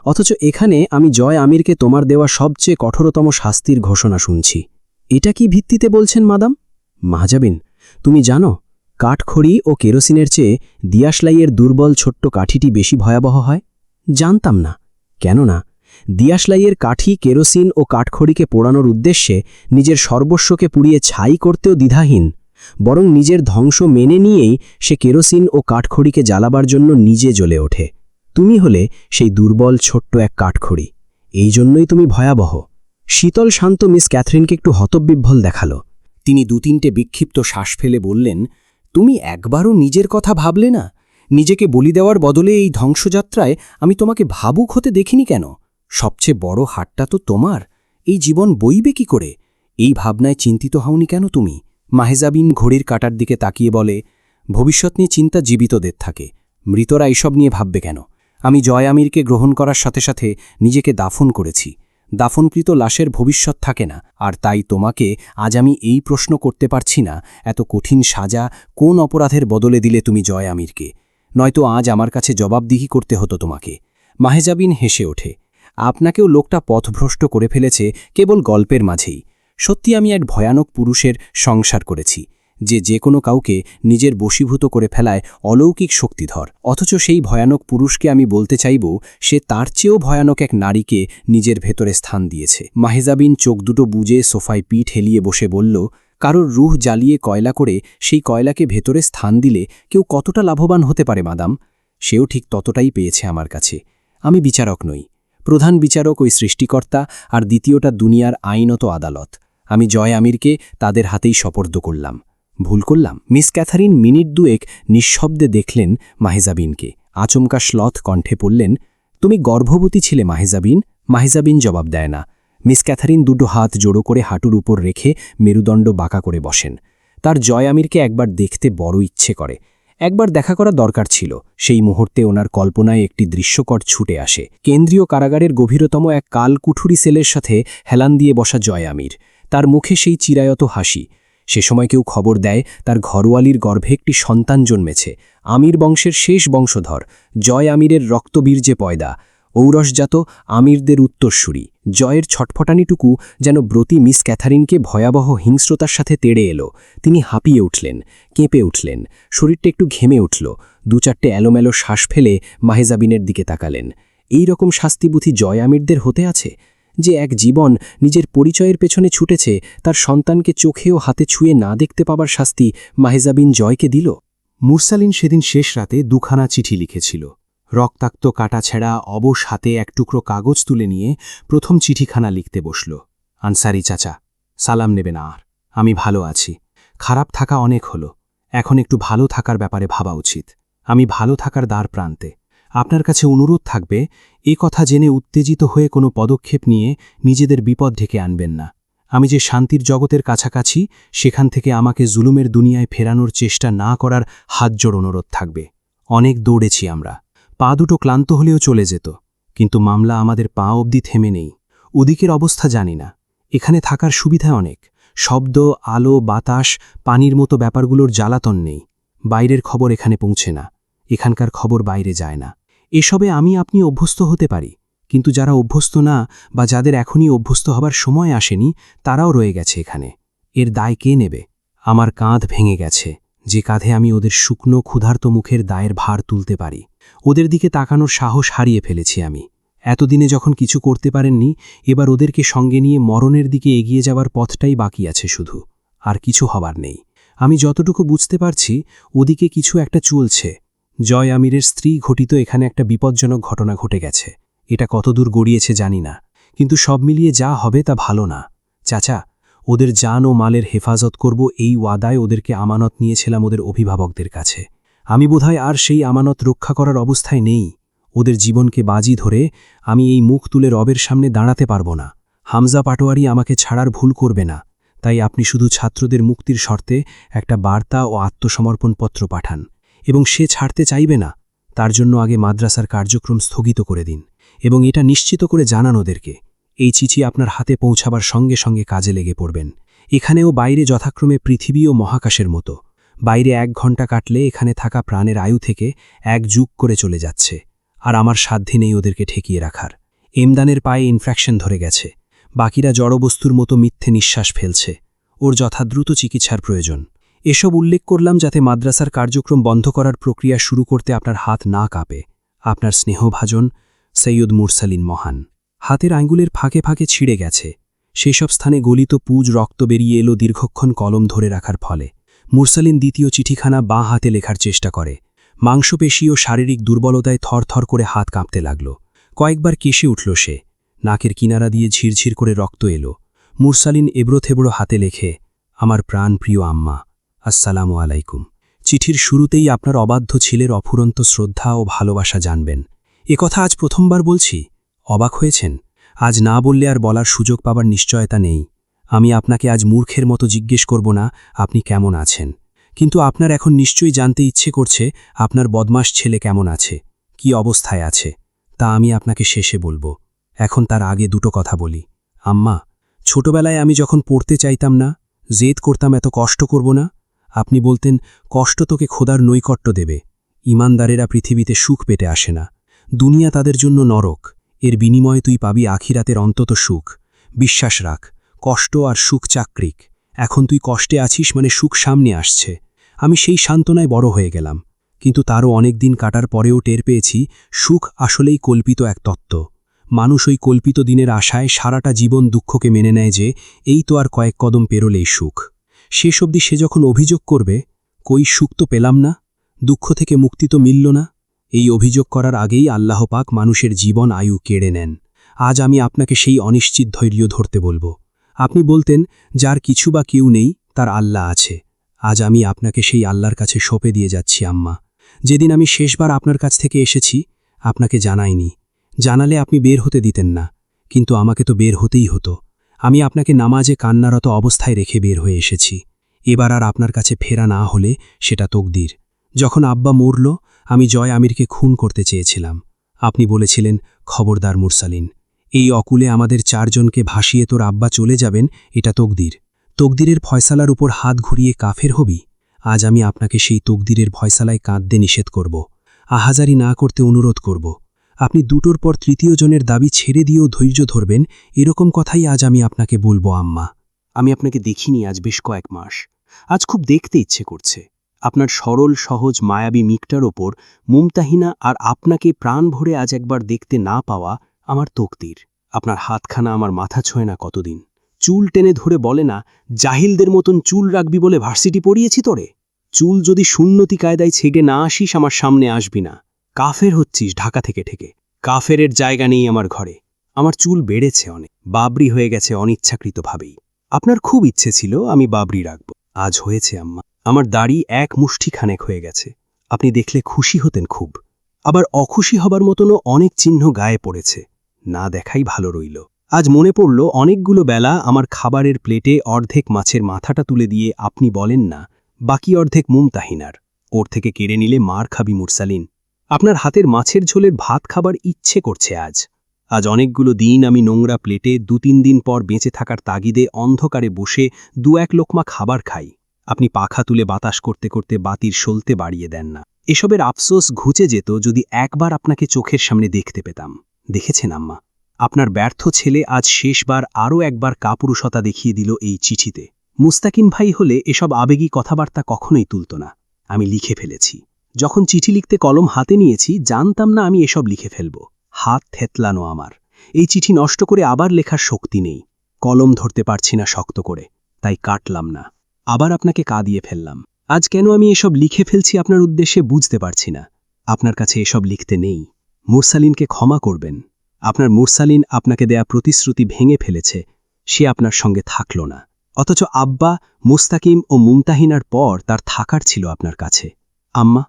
অথচ এখানে আমি জয় আমিরকে তোমার দেওয়া সবচেয়ে কঠোরতম শাস্তির ঘোষণা শুনছি। এটা কি ভিত্তিতে বলছেন মাদাম? মাহাজাবিন, তুমি জানো কাঠখড়ি ও কেরোসিনের চেয়ে দিয়াশলাইয়ের দুর্বল ছোট্ট কাঠিটি বেশি ভয়াবহ হয়? জানতাম না। কেননা দিয়াশলাইয়ের কাঠি কেরোসিন ও কাঠখড়িকে পোড়ানোর উদ্দেশ্যে নিজের সর্বস্বকে পুড়িয়ে ছাই করতেও দ্বিধাহীন, বরং নিজের ধ্বংস মেনে নিয়েই সে কেরোসিন ও কাঠখড়িকে জ্বালাবার জন্য নিজে জ্বলে ওঠে। তুমি হলে সেই দুর্বল ছোট্ট এক কাঠখড়ি। এই জন্যই তুমি ভয়াবহ। শীতল শান্ত মিস ক্যাথরিনকে একটু হতবিহ্বল দেখালো। তিনি 2-3টে বিক্ষিপ্ত শ্বাস ফেলে বললেন, তুমি একবারও নিজের কথা ভাবলে না? নিজেকে বলি দেওয়ার বদলে এই ধ্বংসযাত্রায় আমি তোমাকে ভাবুক হতে দেখিনি কেন? সবচেয়ে বড় হাটটা তো তোমার। এই জীবন বইবে কি করে? এই ভাবনায় চিন্তিত হওনি কেন তুমি? মাহেজাবিন ঘড়ির কাটার দিকে তাকিয়ে বলে, ভবিষ্যৎ নিয়ে চিন্তা জীবিতদের থাকে, মৃতরা এসব নিয়ে ভাববে কেন? আমি জয় আমিরকে গ্রহণ করার সাথে সাথে নিজেকে দাফন করেছি। দাফনকৃত লাশের ভবিষ্যৎ থাকে না। আর তাই তোমাকে আজ আমি এই প্রশ্ন করতে পারছি না, এত কঠিন সাজা কোন অপরাধের বদলে দিলে তুমি জয় আমিরকে? নয়তো আজ আমার কাছে জবাবদিহি করতে হতো তোমাকে। মাহেজাবিন হেসে ওঠে, আপনাকেও লোকটা পথভ্রষ্ট করে ফেলেছে কেবল গল্পের মাঝেই। সত্যি আমি এক ভয়ানক পুরুষের সংসার করেছি, যে কোনো কাউকে নিজের বশীভূত করে ফেলায় অলৌকিক শক্তিধর। অথচ সেই ভয়ানক পুরুষকে আমি বলতে চাইব, সে তার চেয়েও ভয়ানক এক নারীকে নিজের ভেতরে স্থান দিয়েছে। মাহেজাবিন চোখ দুটো বুজে সোফায় পিঠ হেলিয়ে বসে বলল, কারোর রুহ জ্বালিয়ে কয়লা করে সেই কয়লাকে ভেতরে স্থান দিলে কেউ কতটা লাভবান হতে পারে মাদাম? সেও ঠিক ততটাই পেয়েছে আমার কাছে। আমি বিচারক নই। প্রধান বিচারক ওই সৃষ্টিকর্তা, আর দ্বিতীয়টা দুনিয়ার আইনত আদালত। আমি জয় আমিরকে তাদের হাতেই সোপর্দ করলাম। ভুল করলাম? মিস ক্যাথারিন মিনিট 2 নিঃশব্দে দেখলেন মাহেজাবিনকে। আচমকা শ্লথ কণ্ঠে পড়লেন, তুমি গর্ভবতী ছিলে মাহেজাবিন? মাহেজাবিন জবাব দেয় না। মিস ক্যাথারিন 2 হাত জোড়ো করে হাঁটুর উপর রেখে মেরুদণ্ড বাঁকা করে বসেন। তার জয় আমিরকে একবার দেখতে বড় ইচ্ছে করে। একবার দেখা করা দরকার ছিল। সেই মুহূর্তে ওনার কল্পনায় একটি দৃশ্যকট ছুটে আসে। কেন্দ্রীয় কারাগারের গভীরতম এক কালকুঠুরি সেলের সাথে হেলান দিয়ে বসা জয় আমির। তার মুখে সেই চিরায়ত হাসি। সে সময় কেউ খবর দেয় তার ঘরোয়ালির গর্ভে একটি সন্তান জন্মেছে। আমির বংশের শেষ বংশধর, জয় আমিরের রক্তবীর্যে পয়দা, ঔরসজাত আমিরদের উত্তরসূরি। জয়ের ছটফটানিটুকু যেন ব্রতী মিস ক্যাথারিনকে ভয়াবহ হিংস্রতার সাথে তেড়ে এলো। তিনি হাঁপিয়ে উঠলেন, কেঁপে উঠলেন, শরীরটা একটু ঘেমে উঠল। দু-চারটে এলোমেলো শ্বাস ফেলে মাহেজাবিনের দিকে তাকালেন। এই রকম শাস্তিবুথি জয় আমিরদের হতে আছে, যে এক জীবন নিজের পরিচয়ের পেছনে ছুটেছে, তার সন্তানকে চোখে ও হাতে ছুঁয়ে না দেখতে পাবার শাস্তি মাহেজাবিন জয়কে দিল। মুরসালিন সেদিন শেষ রাতে দুখানা চিঠি লিখেছিল। রক্তাক্ত কাটাছেঁড়া অবশ হাতে এক টুকরো কাগজ তুলে নিয়ে প্রথম চিঠিখানা লিখতে বসল। আনসারি চাচা, সালাম নেবেন আর। আমি ভালো আছি। খারাপ থাকা অনেক হলো, এখন একটু ভালো থাকার ব্যাপারে ভাবা উচিত। আমি ভালো থাকার দ্বার প্রান্তে। আপনার কাছে অনুরোধ থাকবে, এ কথা জেনে উত্তেজিত হয়ে কোনো পদক্ষেপ নিয়ে নিজেদের বিপদ ঢেকে আনবেন না। আমি যে শান্তির জগতের কাছাকাছি, সেখান থেকে আমাকে জুলুমের দুনিয়ায় ফেরানোর চেষ্টা না করার হাতজোড় অনুরোধ থাকবে। অনেক দৌড়েছি আমরা, পা দুটো ক্লান্ত হলেও চলে যেত, কিন্তু মামলা আমাদের পা অবধি থেমে নেই। ওদিকের অবস্থা জানি না। এখানে থাকার সুবিধা অনেক, শব্দ, আলো, বাতাস, পানির মতো ব্যাপারগুলোর জ্বালাতন নেই। বাইরের খবর এখানে পৌঁছে না, এখানকার খবর বাইরে যায় না। এসবে আমি আপনি অভ্যস্ত হতে পারি, কিন্তু যারা অভ্যস্ত না বা যাদের এখনই অভ্যস্ত হবার সময় আসেনি, তারাও রয়ে গেছে এখানে। এর দায় কে নেবে? আমার কাঁধ ভেঙে গেছে, যে কাঁধে আমি ওদের শুকনো ক্ষুধার্ত মুখের দায়ের ভার তুলতে পারি। ওদের দিকে তাকানোর সাহস হারিয়ে ফেলেছি আমি। এতদিনে যখন কিছু করতে পারেননি, এবার ওদেরকে সঙ্গে নিয়ে মরণের দিকে এগিয়ে যাওয়ার পথটাই বাকি আছে শুধু, আর কিছু হবার নেই। আমি যতটুকু বুঝতে পারছি, ওদিকে কিছু একটা চলছে। জয় আমিরের স্ত্রী ঘটিত এখানে একটা বিপজ্জনক ঘটনা ঘটে গেছে। এটা কতদূর গড়িয়েছে জানি না, কিন্তু সব মিলিয়ে যা হবে তা ভালো না। চাচা, ওদের জান ও মালের হেফাজত করব, এই ওয়াদায় ওদেরকে আমানত নিয়েছিলাম ওদের অভিভাবকদের কাছে। আমি বোধহয় আর সেই আমানত রক্ষা করার অবস্থায় নেই। ওদের জীবনকে বাজি ধরে আমি এই মুখ তুলে রবের সামনে দাঁড়াতে পারব না। হামজা পাটোয়ারি আমাকে ছাড়ার ভুল করবে না। তাই আপনি শুধু ছাত্রদের মুক্তির শর্তে একটা বার্তা ও আত্মসমর্পণপত্র পাঠান, এবং সে ছাড়তে চাইবে না, তার জন্য আগে মাদ্রাসার কার্যক্রম স্থগিত করে দিন, এবং এটা নিশ্চিত করে জানান ওদেরকে। এই চিঠি আপনার হাতে পৌঁছাবার সঙ্গে সঙ্গে কাজে লেগে পড়বেন। এখানেও বাইরে যথাক্রমে পৃথিবী ও মহাকাশের মতো। বাইরে 1 ঘণ্টা কাটলে এখানে থাকা প্রাণের আয়ু থেকে 1 যুগ করে চলে যাচ্ছে, আর আমার সাধ্যে নেই ওদেরকে ঠেকিয়ে রাখার। এমদানের পায়ে ইনফেকশন ধরে গেছে, বাকিরা জড়বস্তুর মতো মিথ্যে নিঃশ্বাস ফেলছে। ওর যথাদ্রুত চিকিৎসার প্রয়োজন। এসব উল্লেখ করলাম যাতে মাদ্রাসার কার্যক্রম বন্ধ করার প্রক্রিয়া শুরু করতে আপনার হাত না কাঁপে। আপনার স্নেহভাজন সৈয়দ মুরসালিন মহান। হাতের আঙ্গুলের ফাঁকে ফাঁকে ছিঁড়ে গেছে, সেসব স্থানে গলিত পুজ রক্ত বেরিয়ে এলো দীর্ঘক্ষণ কলম ধরে রাখার ফলে। মুরসালিন দ্বিতীয় চিঠিখানা বাঁ হাতে লেখার চেষ্টা করে। মাংসপেশী ও শারীরিক দুর্বলতায় থরথর করে হাত কাঁপতে লাগল। কয়েকবার কেশে উঠল সে, নাকের কিনারা দিয়ে ঝিরঝির করে রক্ত এলো। মুরসালিন এবড়ো-থেবড়ো হাতে লেখে, আমার প্রাণ প্রিয় আম্মা, আসসালামু আলাইকুম। চিঠির শুরুতেই আপনার অবাধ্য ছেলের অফুরন্ত শ্রদ্ধা ও ভালোবাসা জানবেন। একথা আজ প্রথমবার বলছি। অবাক হয়েছেন? আজ না বললে আর বলার সুযোগ পাবার নিশ্চয়তা নেই। আমি আপনাকে আজ মূর্খের মতো জিজ্ঞেস করব না আপনি কেমন আছেন, কিন্তু আপনার এখন নিশ্চয়ই জানতে ইচ্ছে করছে আপনার বদমাশ ছেলে কেমন আছে, কি অবস্থায় আছে। তা আমি আপনাকে শেষে বলবো। এখন তার আগে দুটো কথা বলি। আম্মা, ছোটবেলায় আমি যখন পড়তে চাইতাম না, জেদ করতাম এত কষ্ট করব না, আপনি বলতেন কষ্ট তোকে খোদার নৈকট্য দেবে। ইমানদারেরা পৃথিবীতে সুখ পেতে আসে না, দুনিয়া তাদের জন্য নরক, এর বিনিময়ে তুই পাবি আখিরাতের অন্তত সুখ। বিশ্বাস রাখ, কষ্ট আর সুখ চাকরিক। এখন তুই কষ্টে আছিস মানে সুখ সামনে আসছে। আমি সেই সান্ত্বনায় বড় হয়ে গেলাম, কিন্তু তারও অনেক দিন কাটার পরেও টের পেয়েছি সুখ আসলেই কল্পিত এক তত্ত্ব। মানুষ ওই কল্পিত দিনের আশায় সারাটা জীবন দুঃখকে মেনে নেয় যে এই তো আর কয়েক কদম পেরোলেই সুখ। শেষ অবধি সে যখন অভিযোগ করবে, কই সুখ তো পেলাম না, দুঃখ থেকে মুক্তি তো মিলল না, এই অভিযোগ করার আগেই আল্লাহ পাক মানুষের জীবন আয়ু কেড়ে নেন। আজ আমি আপনাকে সেই অনিশ্চিত ধৈর্য ধরতে বলবো। আপনি বলতেন যার কিছু বা কেউ নেই তার আল্লাহ আছে। আজ আমি আপনাকে সেই আল্লাহর কাছে সঁপে দিয়ে যাচ্ছি আম্মা। যেদিন আমি শেষবার আপনার কাছ থেকে এসেছি, আপনাকে জানাইনি। জানালে আপনি বের হতে দিতেন না, কিন্তু আমাকে তো বের হতেই হতো। আমি আপনাকে নামাজে কান্নারত অবস্থায় রেখে বের হয়ে এসেছি। এবার আর আপনার কাছে ফেরা না হলে সেটা তকদির। যখন আব্বা মরল আমি জয় আমিরকে খুন করতে চেয়েছিলাম। আপনি বলেছিলেন, খবরদার মুরসালিন, এই অকুলে আমাদের 4 জনকে ভাসিয়ে তোর আব্বা চলে যাবেন, এটা তকদির। তকদিরের ফয়সালার উপর হাত ঘুরিয়ে কাফের হবি? আজ আমি আপনাকে সেই তকদিরের ফয়সালায় কাঁদতে নিষেধ করব, আহাজারি না করতে অনুরোধ করব। আপনি দুটোর পর তৃতীয় জনের দাবি ছেড়ে দিয়েও ধৈর্য ধরবেন, এরকম কথাই আজ আমি আপনাকে বলবো আম্মা। আমি আপনাকে দেখিনি আজ বেশ কয়েক মাস। আজ খুব দেখতে ইচ্ছে করছে আপনার সরল সহজ মায়াবী মুখটার ওপর মুমতাহিনা, আর আপনাকে প্রাণ ভরে আজ একবার দেখতে না পাওয়া আমার তকদির। আপনার হাতখানা আমার মাথা ছোঁয় না কতদিন। চুল টেনে ধরে বলে না, জাহিলদের মতন চুল রাখবি বলে ভার্সিটি পড়িয়েছি তোরে? চুল যদি সুন্নতি কায়দায় ছেগে না আসিস আমার সামনে আসবি না। কাফের হচ্ছিস ঢাকা থেকে ঠেকে। কাফেরের জায়গা নেই আমার ঘরে। আমার চুল বেড়েছে অনেক, বাবরি হয়ে গেছে অনিচ্ছাকৃতভাবেই। আপনার খুব ইচ্ছে ছিল আমি বাবরি রাখব, আজ হয়েছে আম্মা। আমার দাড়ি এক মুষ্টিখানেক হয়ে গেছে। আপনি দেখলে খুশি হতেন খুব, আবার অখুশি হবার মতনও অনেক চিহ্ন গায়ে পড়েছে। না দেখাই ভালো রইল। আজ মনে পড়ল অনেকগুলো বেলা আমার খাবারের প্লেটে অর্ধেক মাছের মাথাটা তুলে দিয়ে আপনি বলেন না, বাকি অর্ধেক মুমতাহিনার, ওর থেকে কেড়ে নিলে মার খাবি মুরসালিন। আপনার হাতের মাছের ঝোলের ভাত খাবার ইচ্ছে করছে আজ। আজ অনেকগুলো দিন আমি নোংরা প্লেটে 2-3 দিন পর বেঁচে থাকার তাগিদে অন্ধকারে বসে 2-1 লোকমা খাবার খাই। আপনি পাখা তুলে বাতাস করতে করতে বাতির সলতে বাড়িয়ে দেন না। এসবের আফসোস ঘুচে যেত যদি একবার আপনাকে চোখের সামনে দেখতে পেতাম। দেখেছেন আম্মা, আপনার ব্যর্থ ছেলে আজ শেষবার আরও একবার কাপুরুষতা দেখিয়ে দিল এই চিঠিতে। মুস্তাকিন ভাই হলে এসব আবেগী কথাবার্তা কখনোই তুলত না। আমি লিখে ফেলেছি। যখন চিঠি লিখতে কলম হাতে নিয়েছি জানতাম না আমি এসব লিখে ফেলব। হাত থেতলানো আমার। এই চিঠি নষ্ট করে আবার লেখার শক্তি নেই। কলম ধরতে পারছি না শক্ত করে, তাই কাটলাম না। আবার আপনাকে কাঁদিয়ে ফেললাম। আজ কেন আমি এসব লিখে ফেলছি আপনার উদ্দেশ্যে বুঝতে পারছি না। আপনার কাছে এসব লিখতে নেই। মুরসালিনকে ক্ষমা করবেন। আপনার মুরসালিন আপনাকে দেয়া প্রতিশ্রুতি ভেঙে ফেলেছে, সে আপনার সঙ্গে থাকল না। অথচ আব্বা, মুস্তাকিম ও মুমতাহিনার পর তার থাকার ছিল আপনার কাছে। আম্মা,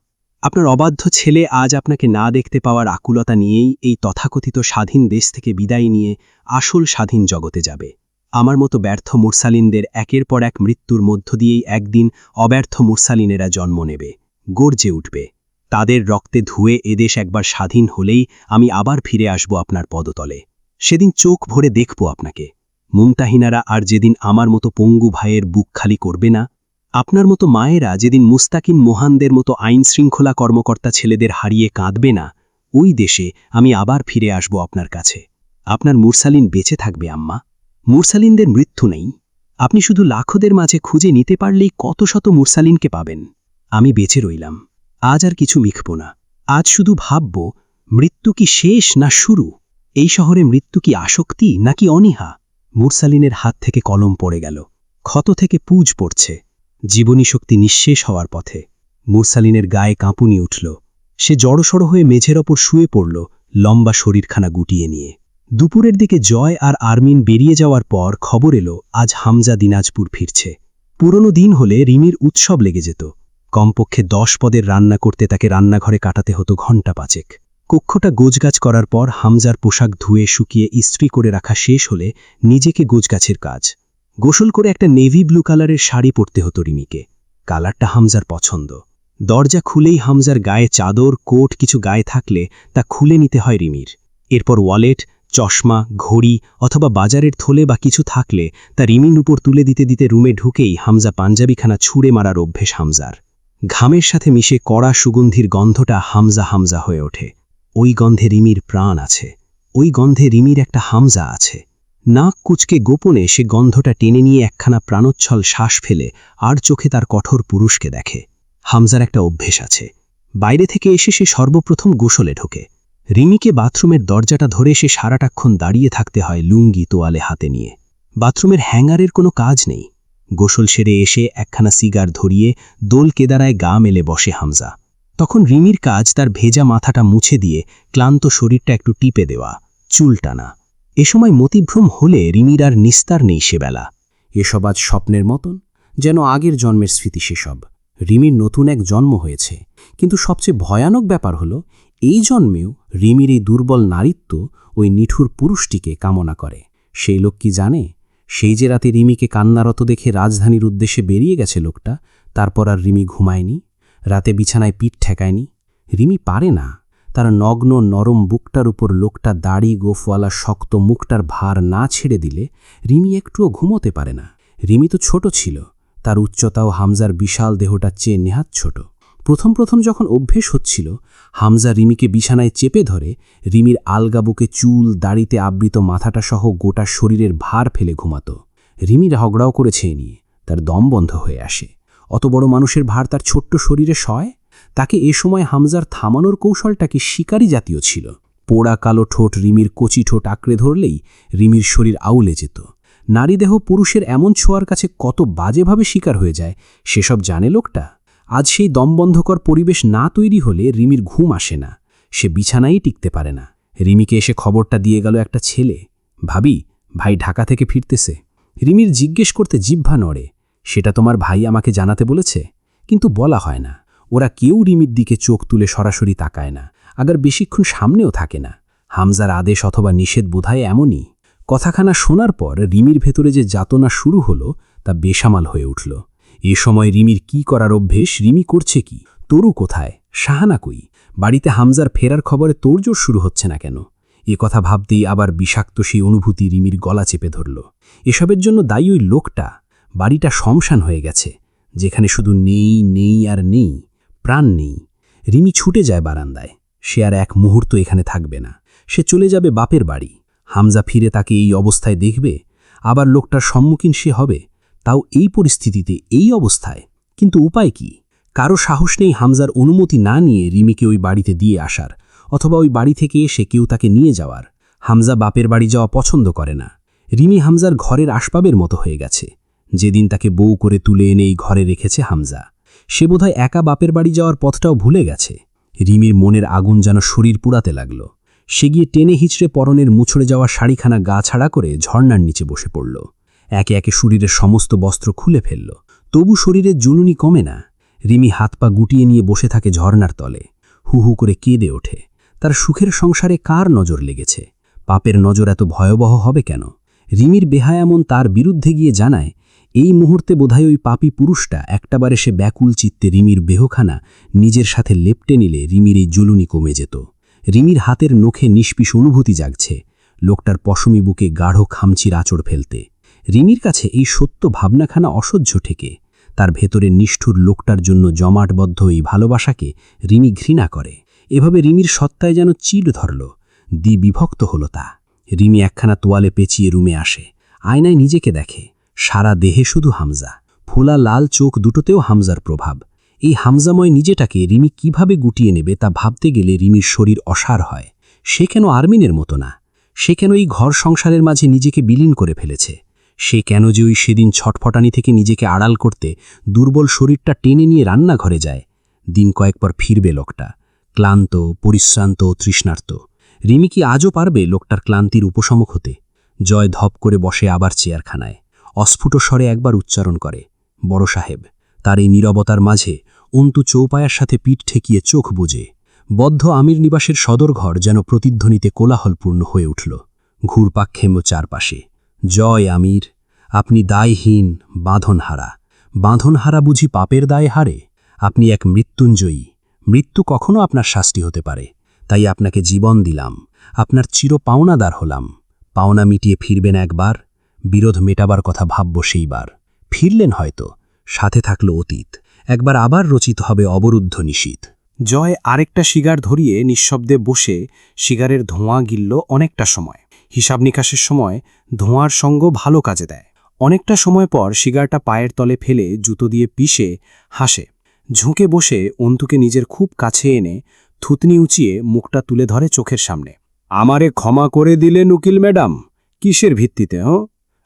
আপনার অবাধ্য ছেলে আজ আপনাকে না দেখতে পাওয়ার আকুলতা নিয়েই এই তথাকথিত স্বাধীন দেশ থেকে বিদায় নিয়ে আসল স্বাধীন জগতে যাবে। আমার মতো ব্যর্থ মুরসালিনদের একের পর এক মৃত্যুর মধ্য দিয়েই একদিন অব্যর্থ মুরসালিনেরা জন্ম নেবে, গর্জে উঠবে। তাদের রক্তে ধুয়ে এদেশ একবার স্বাধীন হলেই আমি আবার ফিরে আসব আপনার পদতলে। সেদিন চোখ ভরে দেখব আপনাকে। মুমতাহিনারা আর যেদিন আমার মতো পঙ্গু ভাইয়ের বুক খালি করবে না, আপনার মতো মায়েরা যেদিন মুস্তাকিন মোহানদের মতো আইনশৃঙ্খলা কর্মকর্তা ছেলেদের হারিয়ে কাঁদবে না, ওই দেশে আমি আবার ফিরে আসব আপনার কাছে। আপনার মুরসালিন বেঁচে থাকবে আম্মা। মুরসালিনদের মৃত্যু নেই। আপনি শুধু লাখোদের মাঝে খুঁজে নিতে পারলেই কত শত মুরসালিনকে পাবেন। আমি বেঁচে রইলাম। আজ আর কিছু লিখব না। আজ শুধু ভাবব, মৃত্যু কি শেষ না শুরু? এই শহরে মৃত্যু কি আসক্তি নাকি অনীহা? মুরসালিনের হাত থেকে কলম পড়ে গেল। ক্ষত থেকে পুজ পড়ছে। জীবনী শক্তি নিঃশেষ হওয়ার পথে। মুরসালিনের গায়ে কাঁপুনি উঠল। সে জড়সড় হয়ে মেঝের ওপর শুয়ে পড়ল, লম্বা শরীরখানা গুটিয়ে নিয়ে। দুপুরের দিকে জয় আর আরমিন বেরিয়ে যাওয়ার পর খবর এলো আজ হামজা দিনাজপুর ফিরছে। পুরনো দিন হলে রিমির উৎসব লেগে যেত। কমপক্ষে 10 পদের রান্না করতে তাকে রান্নাঘরে কাটাতে হতো ঘণ্টা 5। কক্ষটা গোছগাছ করার পর হামজার পোশাক ধুয়ে শুকিয়ে ইস্ত্রি করে রাখা শেষ হলে নিজেকে গোছগাছের কাজ। গোসল করে একটা নেভি ব্লু কালারের শাড়ি পরতে হতো রিমিকে। কালারটা হামজার পছন্দ। দরজা খুলেই হামজার গায়ে চাদর, কোট কিছু গায়ে থাকলে তা খুলে নিতে হয় রিমির। এরপর ওয়ালেট, চশমা, ঘড়ি অথবা বাজারের থলে বা কিছু থাকলে তা রিমির উপর তুলে দিতে দিতে রুমে ঢুকেই হামজা পাঞ্জাবিখানা ছুঁড়ে মারার অভ্যেস হামজার। ঘামের সাথে মিশে কড়া সুগন্ধির গন্ধটা হামজা হামজা হয়ে ওঠে। ওই গন্ধে রিমির প্রাণ আছে। ওই গন্ধে রিমির একটা হামজা আছে। নাক কুচকে গোপনে সে গন্ধটা টেনে নিয়ে একখানা প্রাণোচ্ছল শ্বাস ফেলে আর চোখে তার কঠোর পুরুষকে দেখে। হামজার একটা অভ্যেস আছে। বাইরে থেকে এসে সে সর্বপ্রথম গোসলে ঢোকে। রিমিকে বাথরুমের দরজাটা ধরে সে সারাটাক্ষণ দাঁড়িয়ে থাকতে হয় লুঙ্গি তোয়ালে হাতে নিয়ে। বাথরুমের হ্যাঙ্গারের কোনো কাজ নেই। গোসল সেরে এসে একখানা সিগার ধরিয়ে দোল কেদারায় গা মেলে বসে হামজা। তখন রিমির কাজ তার ভেজা মাথাটা মুছে দিয়ে ক্লান্ত শরীরটা একটু টিপে দেওয়া, চুল টানা। এ সময় মতিভ্রম হলে রিমির আর নিস্তার নেই সেবেলা। এসব আজ স্বপ্নের মতন, যেন আগের জন্মের স্মৃতি সেসব। রিমির নতুন এক জন্ম হয়েছে, কিন্তু সবচেয়ে ভয়ানক ব্যাপার হলো এই জন্মেও রিমির এই দুর্বল নারীত্ব ওই নিঠুর পুরুষটিকে কামনা করে। সেই লোক কি জানে, সেই যে রাতে রিমিকে কান্নারত দেখে রাজধানীর উদ্দেশ্যে বেরিয়ে গেছে লোকটা, তারপর আর রিমি ঘুমায়নি। রাতে বিছানায় পিঠ ঠেকায়নি? রিমি পারে না। তার নগ্ন নরম বুকটার উপর লোকটা দাড়ি গোফওয়ালা শক্ত মুখটার ভার না ছেড়ে দিলে রিমি একটুও ঘুমোতে পারে না। রিমি তো ছোট ছিল, তার উচ্চতাও হামজার বিশাল দেহটার চেয়ে নেহাত ছোট। প্রথম যখন অভ্যেস হচ্ছিল, হামজা রিমিকে বিছানায় চেপে ধরে রিমির আলগা বুকে চুল দাড়িতে আবৃত মাথাটা সহ গোটা শরীরের ভার ফেলে ঘুমাত। রিমি ঝগড়াও করেছে এ নিয়ে, তার দম বন্ধ হয়ে আসে। অত বড় মানুষের ভার তার ছোট্ট শরীরে সয়? তাকে এ সময় হামজার থামানোর কৌশলটা কি শিকারী জাতীয় ছিল? পোড়া কালো ঠোঁট রিমির কচি ঠোঁট আঁকড়ে ধরলেই রিমির শরীর আউলে যেত। নারীদেহ পুরুষের এমন ছোঁয়ার কাছে কত বাজেভাবে শিকার হয়ে যায় সেসব জানে লোকটা। আজ সেই দমবন্ধকর পরিবেশ না তৈরি হলে রিমির ঘুম আসে না, সে বিছানায় টিকতে পারে না। রিমিকে এসে খবরটা দিয়ে গেল একটা ছেলে, ভাবি, ভাই ঢাকা থেকে ফিরতেছে। রিমির জিজ্ঞেস করতে জিহ্বা নড়ে, সেটা তোমার ভাই আমাকে জানাতে বলেছে? কিন্তু বলা হয় না। ওরা কেউ রিমির দিকে চোখ তুলে সরাসরি তাকায় না, আবার বেশিক্ষণ সামনেও থাকে না। হামজার আদেশ অথবা নিষেধ বোধহয় এমনই। কথাখানা শোনার পর রিমির ভেতরে যে যাতনা শুরু হলো তা বেসামাল হয়ে উঠল। এ সময় রিমির কি করার অভ্যেস, রিমি করছে কি? তরু কোথায়? শাহানা কই? বাড়িতে হামজার ফেরার খবরে তোড়জোড় শুরু হচ্ছে না কেন? এ কথা ভাবতেই আবার বিষাক্ত সেই অনুভূতি রিমির গলা চেপে ধরল। এসবের জন্য দায়ী ওই লোকটা। বাড়িটা শ্মশান হয়ে গেছে, যেখানে শুধু নেই নেই আর নেই, প্রাণ নেই। রিমি ছুটে যায় বারান্দায়। সে আর এক মুহূর্ত এখানে থাকবে না, সে চলে যাবে বাপের বাড়ি। হামজা ফিরে তাকে এই অবস্থায় দেখবে, আবার লোকটার সম্মুখীন সে হবে, তাও এই পরিস্থিতিতে, এই অবস্থায়। কিন্তু উপায় কি? কারো সাহস নেই হামজার অনুমতি না নিয়ে রিমিকে ওই বাড়িতে দিয়ে আসার, অথবা ওই বাড়ি থেকে এসে কেউ তাকে নিয়ে যাওয়ার। হামজা বাপের বাড়ি যাওয়া পছন্দ করে না। রিমি হামজার ঘরের আসবাবের মতো হয়ে গেছে। যেদিন তাকে বউ করে তুলে এনে এই ঘরে রেখেছে হামজা, সে বোধহয় একা বাপের বাড়ি যাওয়ার পথটাও ভুলে গেছে। রিমির মনের আগুন যেন শরীর পুড়াতে লাগল। সে গিয়ে টেনে হিচড়ে পরনের মুছড়ে যাওয়া শাড়িখানা গা ছাড়া করে ঝর্ণার নিচে বসে পড়ল। একে একে শরীরের সমস্ত বস্ত্র খুলে ফেলল, তবু শরীরের জুলুনি কমে না। রিমি হাত পা গুটিয়ে নিয়ে বসে থাকে ঝর্ণার তলে, হু হু করে কেঁদে ওঠে। তার সুখের সংসারে কার নজর লেগেছে? পাপের নজর এত ভয়াবহ হবে কেন? রিমির বেহায়ামন তার বিরুদ্ধে গিয়ে জানায়, এই মুহূর্তে বোধহয় ওই পাপী পুরুষটা একটাবারে সে ব্যাকুল চিত্তে রিমির বেহখানা নিজের সাথে লেপটে নিলে রিমির এই জুলুনি কমে যেত। রিমির হাতের নখে নিষ্পিস অনুভূতি জাগছে, লোকটার পশমি বুকে গাঢ় খামচির আঁচড় ফেলতে। রিমির কাছে এই সত্য ভাবনাখানা অসহ্য ঠেকে। তার ভেতরে নিষ্ঠুর লোকটার জন্য জমাটবদ্ধ এই ভালোবাসাকে রিমি ঘৃণা করে। এভাবে রিমির সত্তায় যেন চিড় ধরল, দ্বিবিভক্ত হল তা। রিমি একখানা তোয়ালে পেঁচিয়ে রুমে আসে, আয়নায় নিজেকে দেখে। সারা দেহে শুধু হামজা, ফোলা লাল চোখ দুটোতেও হামজার প্রভাব। এই হামজাময় নিজেটাকে রিমি কিভাবে গুটিয়ে নেবে তা ভাবতে গেলে রিমির শরীর অসার হয়। সে কেন আর্মিনের মতো না? সে কেন এই ঘর সংসারের মাঝে নিজেকে বিলীন করে ফেলেছে? সে কেন যে ওই সেদিন ছটফটানি থেকে নিজেকে আড়াল করতে দুর্বল শরীরটা টেনে নিয়ে রান্নাঘরে যায়? দিন কয়েক পর ফিরবে লোকটা, ক্লান্ত, পরিশ্রান্ত ও তৃষ্ণার্ত। রিমি কি আজও পারবে লোকটার ক্লান্তির উপশমক হতে? জয় ধপ করে বসে আবার চেয়ারখানায়, অস্ফুট স্বরে একবার উচ্চারণ করে, বড় সাহেব। তার এই নীরবতার মাঝে অন্তু চৌপায়ার সাথে পিঠ ঠেকিয়ে চোখ বুজে। বদ্ধ আমির নিবাসের সদরঘর যেন প্রতিধ্বনিতে কোলাহলপূর্ণ হয়ে উঠল। ঘুরপাক খেম চারপাশে। জয় আমির, আপনি দায়হীন, বাঁধনহারা। বাঁধনহারা বুঝি পাপের দায় হারে? আপনি এক মৃত্যুঞ্জয়ী। মৃত্যু কখনো আপনার শাস্তি হতে পারে, তাই আপনাকে জীবন দিলাম, আপনার চির পাওনাদার হলাম। পাওনা মিটিয়ে ফিরবেন একবার, বিরোধ মেটাবার কথা ভাবব সেইবার। ফিরলেন হয়তো, সাথে থাকল অতীত, একবার আবার রচিত হবে অবরুদ্ধ নিশীথ। জয় আরেকটা সিগার ধরিয়ে নিঃশব্দে বসে সিগারের ধোঁয়া গিলল অনেকটা সময়। হিসাব নিকাশের সময় ধোঁয়ার সঙ্গ ভালো কাজে দেয়। অনেকটা সময় পর সিগারটা পায়ের তলে ফেলে জুতো দিয়ে পিষে হাসে। ঝুঁকে বসে অন্তুকে নিজের খুব কাছে এনে থুতনি উঁচিয়ে মুখটা তুলে ধরে চোখের সামনে। আমারে ক্ষমা করে দিলেন উকিল ম্যাডাম? কিসের ভিত্তিতে?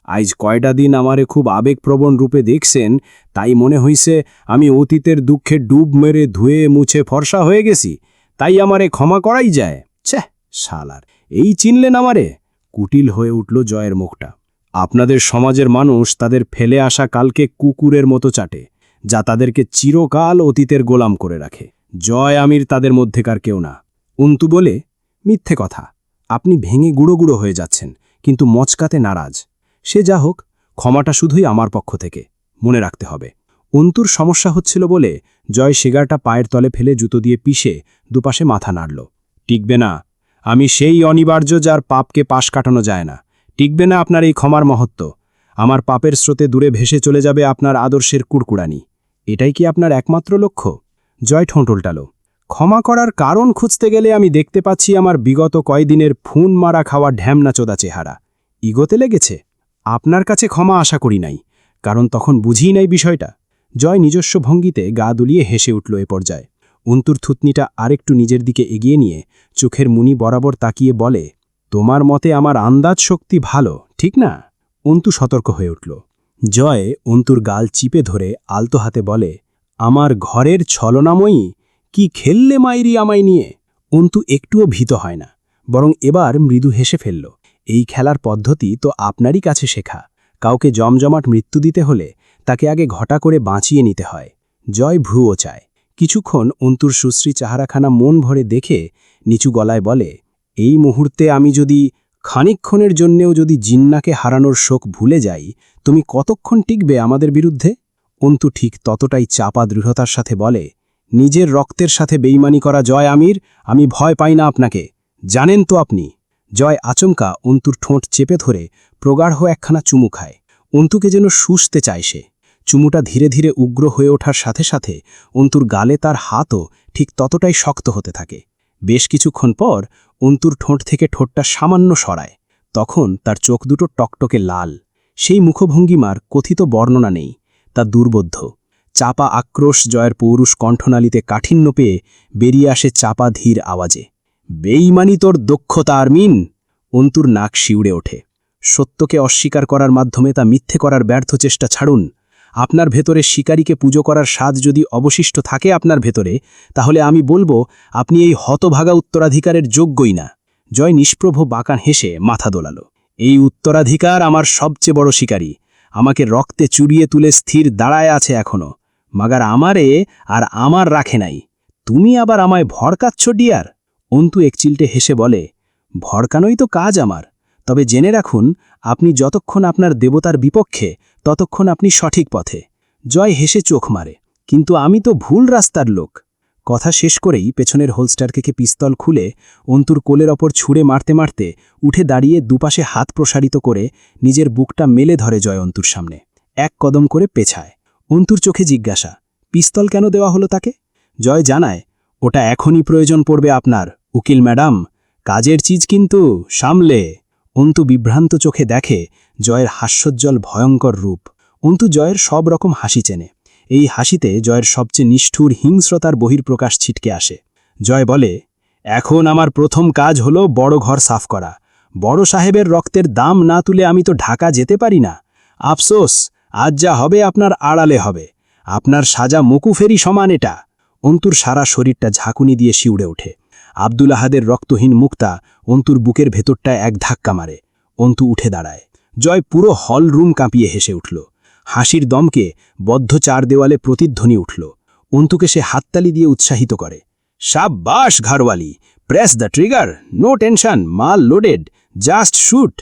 আইজ কয়টা দিন আমারে খুব আবেগপ্রবণ রূপে দেখছেন, তাই মনে হইছে আমি অতীতের দুঃখে ডুব মেরে ধুয়ে মুছে ফর্সা হয়ে গেছি, তাই আমারে ক্ষমা করাই যায়। ছ্যাঃ, শালার, এই চিনলেন আমারে? কুটিল হয়ে উঠল জয়ের মুখটা। আপনাদের সমাজের মানুষ তাদের ফেলে আসা কালকে কুকুরের মতো চাটে, যা তাদেরকে চিরকাল অতীতের গোলাম করে রাখে। জয় আমির তাদের মধ্যেকার কেউ না। অন্তু বলে, মিথ্যে কথা, আপনি ভেঙে গুঁড়ো গুঁড়ো হয়ে যাচ্ছেন, কিন্তু মচকাতে নারাজ। সে যা হোক, ক্ষমাটা শুধুই আমার পক্ষ থেকে, মনে রাখতে হবে। অন্তুর সমস্যা হচ্ছিল বলে জয় সিগারটা পায়ের তলে ফেলে জুতো দিয়ে পিষে দুপাশে মাথা নাড়ল। টিকবে না। আমি সেই অনিবার্য যার পাপকে পাশ কাটানো যায় না। টিকবে না আপনার এই ক্ষমার মহত্ব। আমার পাপের স্রোতে দূরে ভেসে চলে যাবে আপনার আদর্শের কুড়কুড়ানি। এটাই কি আপনার একমাত্র লক্ষ্য? জয় ঠোঁট উল্টাল। ক্ষমা করার কারণ খুঁজতে গেলে আমি দেখতে পাচ্ছি আমার বিগত কয়দিনের ফোন মারা খাওয়া ঢ্যামনাচোদা চেহারা। ইগোতে লেগেছে? আপনার কাছে ক্ষমা আশা করি নাই, কারণ তখন বুঝিই নাই বিষয়টা। জয় নিজস্ব ভঙ্গিতে গা দুলিয়ে হেসে উঠল এ পর্যায়ে। অন্তুর থুতনিটা আরেকটু নিজের দিকে এগিয়ে নিয়ে চোখের মুনি বরাবর তাকিয়ে বলে, তোমার মতে আমার আন্দাজ শক্তি ভালো, ঠিক না? অন্তু সতর্ক হয়ে উঠল। জয় অন্তুর গাল চিপে ধরে আলতো হাতে বলে, আমার ঘরের ছলনাময়ী, কি খেললে মাইরি আমায় নিয়ে? অন্তু একটুও ভীত হয় না, বরং এবার মৃদু হেসে ফেলল। এই খেলার পদ্ধতি তো আপনারই কাছে শেখা। কাউকে জমজমাট মৃত্যু দিতে হলে তাকে আগে ঘটা করে বাঁচিয়ে নিতে হয়। জয় ভ্রুও চায়। কিছুক্ষণ অন্তুর সুশ্রী চেহারাখানা মন ভরে দেখে নিচু গলায় বলে, এই মুহূর্তে আমি যদি খানিকক্ষণের জন্যেও যদি জিন্নাকে হারানোর শোক ভুলে যাই, তুমি কতক্ষণ টিকবে আমাদের বিরুদ্ধে? অন্তু ঠিক ততটাই চাপা দৃঢ়তার সাথে বলে, নিজের রক্তের সাথে বেইমানি করা জয় আমির, আমি ভয় পাই না আপনাকে, জানেন তো আপনি। জয় আচমকা অন্তুর ঠোঁট চেপে ধরে প্রগাঢ় একখানা চুমু খায়। অন্তুকে যেন শুষতে চায় সে। চুমুটা ধীরে ধীরে উগ্র হয়ে ওঠার সাথে সাথে অন্তুর গালে তার হাতও ঠিক ততটাই শক্ত হতে থাকে। বেশ কিছুক্ষণ পর অন্তুর ঠোঁট থেকে ঠোঁটটা সামান্য সরায়। তখন তার চোখ দুটো টকটকে লাল। সেই মুখভঙ্গিমার কথিত বর্ণনা নেই, তা দুর্বোধ্য। চাপা আক্রোশ জয়ের পৌরুষ কণ্ঠনালীতে কাঠিন্য পেয়ে বেরিয়ে আসে চাপা ধীর আওয়াজে, বেইমানি তোর দক্ষতা আরমিন। অন্তুর নাক শিউড়ে ওঠে। সত্যকে অস্বীকার করার মাধ্যমে তা মিথ্যে করার ব্যর্থ চেষ্টা ছাড়ুন। আপনার ভেতরে শিকারীকে পুজো করার স্বাদ যদি অবশিষ্ট থাকে আপনার ভেতরে, তাহলে আমি বলবো আপনি এই হতভাগা উত্তরাধিকারের যোগ্যই না। জয় নিষ্প্রভ বাঁকান হেসে মাথা দোলাল। এই উত্তরাধিকার আমার সবচেয়ে বড় শিকারী। আমাকে রক্তে চুরিয়ে তুলে স্থির দাঁড়ায় আছে এখনো, মাগার আমারে আর আমার রাখে নাই। তুমি আবার আমায় ভড়কাচ্ছ ডিয়ার? অন্তু একচিলটে হেসে বলে, ভড়কানোই তো কাজ আমার। তবে জেনে রাখুন, আপনি যতক্ষণ আপনার দেবতার বিপক্ষে ততক্ষণ আপনি সঠিক পথে। জয় হেসে চোখ মারে, কিন্তু আমি তো ভুল রাস্তার লোক। কথা শেষ করেই পেছনের হোলস্টার থেকে পিস্তল খুলে অন্তুর কোলের ওপর ছুঁড়ে মারতে মারতে উঠে দাঁড়িয়ে দুপাশে হাত প্রসারিত করে নিজের বুকটা মেলে ধরে জয় অন্তুর সামনে। এক কদম করে পেছায়। অন্তুর চোখে জিজ্ঞাসা, পিস্তল কেন দেওয়া হলো তাকে? জয় জানায়, ওটা এখনই প্রয়োজন পড়বে আপনার, উকিল ম্যাডাম। কাজের চিজ কিন্তু, সামলে। অন্তু বিভ্রান্ত চোখে দেখে জয়ের হাস্যোজ্জ্বল ভয়ঙ্কর রূপ। অন্তু জয়ের সব রকম হাসি চেনে। এই হাসিতে জয়ের সবচেয়ে নিষ্ঠুর হিংস্রতার বহির্প্রকাশ ছিটকে আসে। জয় বলে, এখন আমার প্রথম কাজ হলো বড় ঘর সাফ করা। বড় সাহেবের রক্তের দাম না তুলে আমি তো ঢাকা যেতে পারি না। আফসোস, আজ যা হবে আপনার আড়ালে হবে। আপনার সাজা মকুফেরি সমান এটা। অন্তুর সারা শরীরটা ঝাঁকুনি দিয়ে শিউড়ে ওঠে। আব্দুল আহাদের রক্তহীন মুক্তা অন্তুর বুকের ভেতরটায় এক ধাক্কা মারে। অন্তু উঠে দাঁড়ায়। জয় পুরো হল রুম কাঁপিয়ে হেসে উঠল। হাসির দমকে বদ্ধ চার দেওয়ালে প্রতিধ্বনি উঠল। অন্তুকে সে হাততালি দিয়ে উৎসাহিত করে, শাবাশ ঘরওয়ালি, press the trigger, no tension, মাল লোডেড, জাস্ট শুট।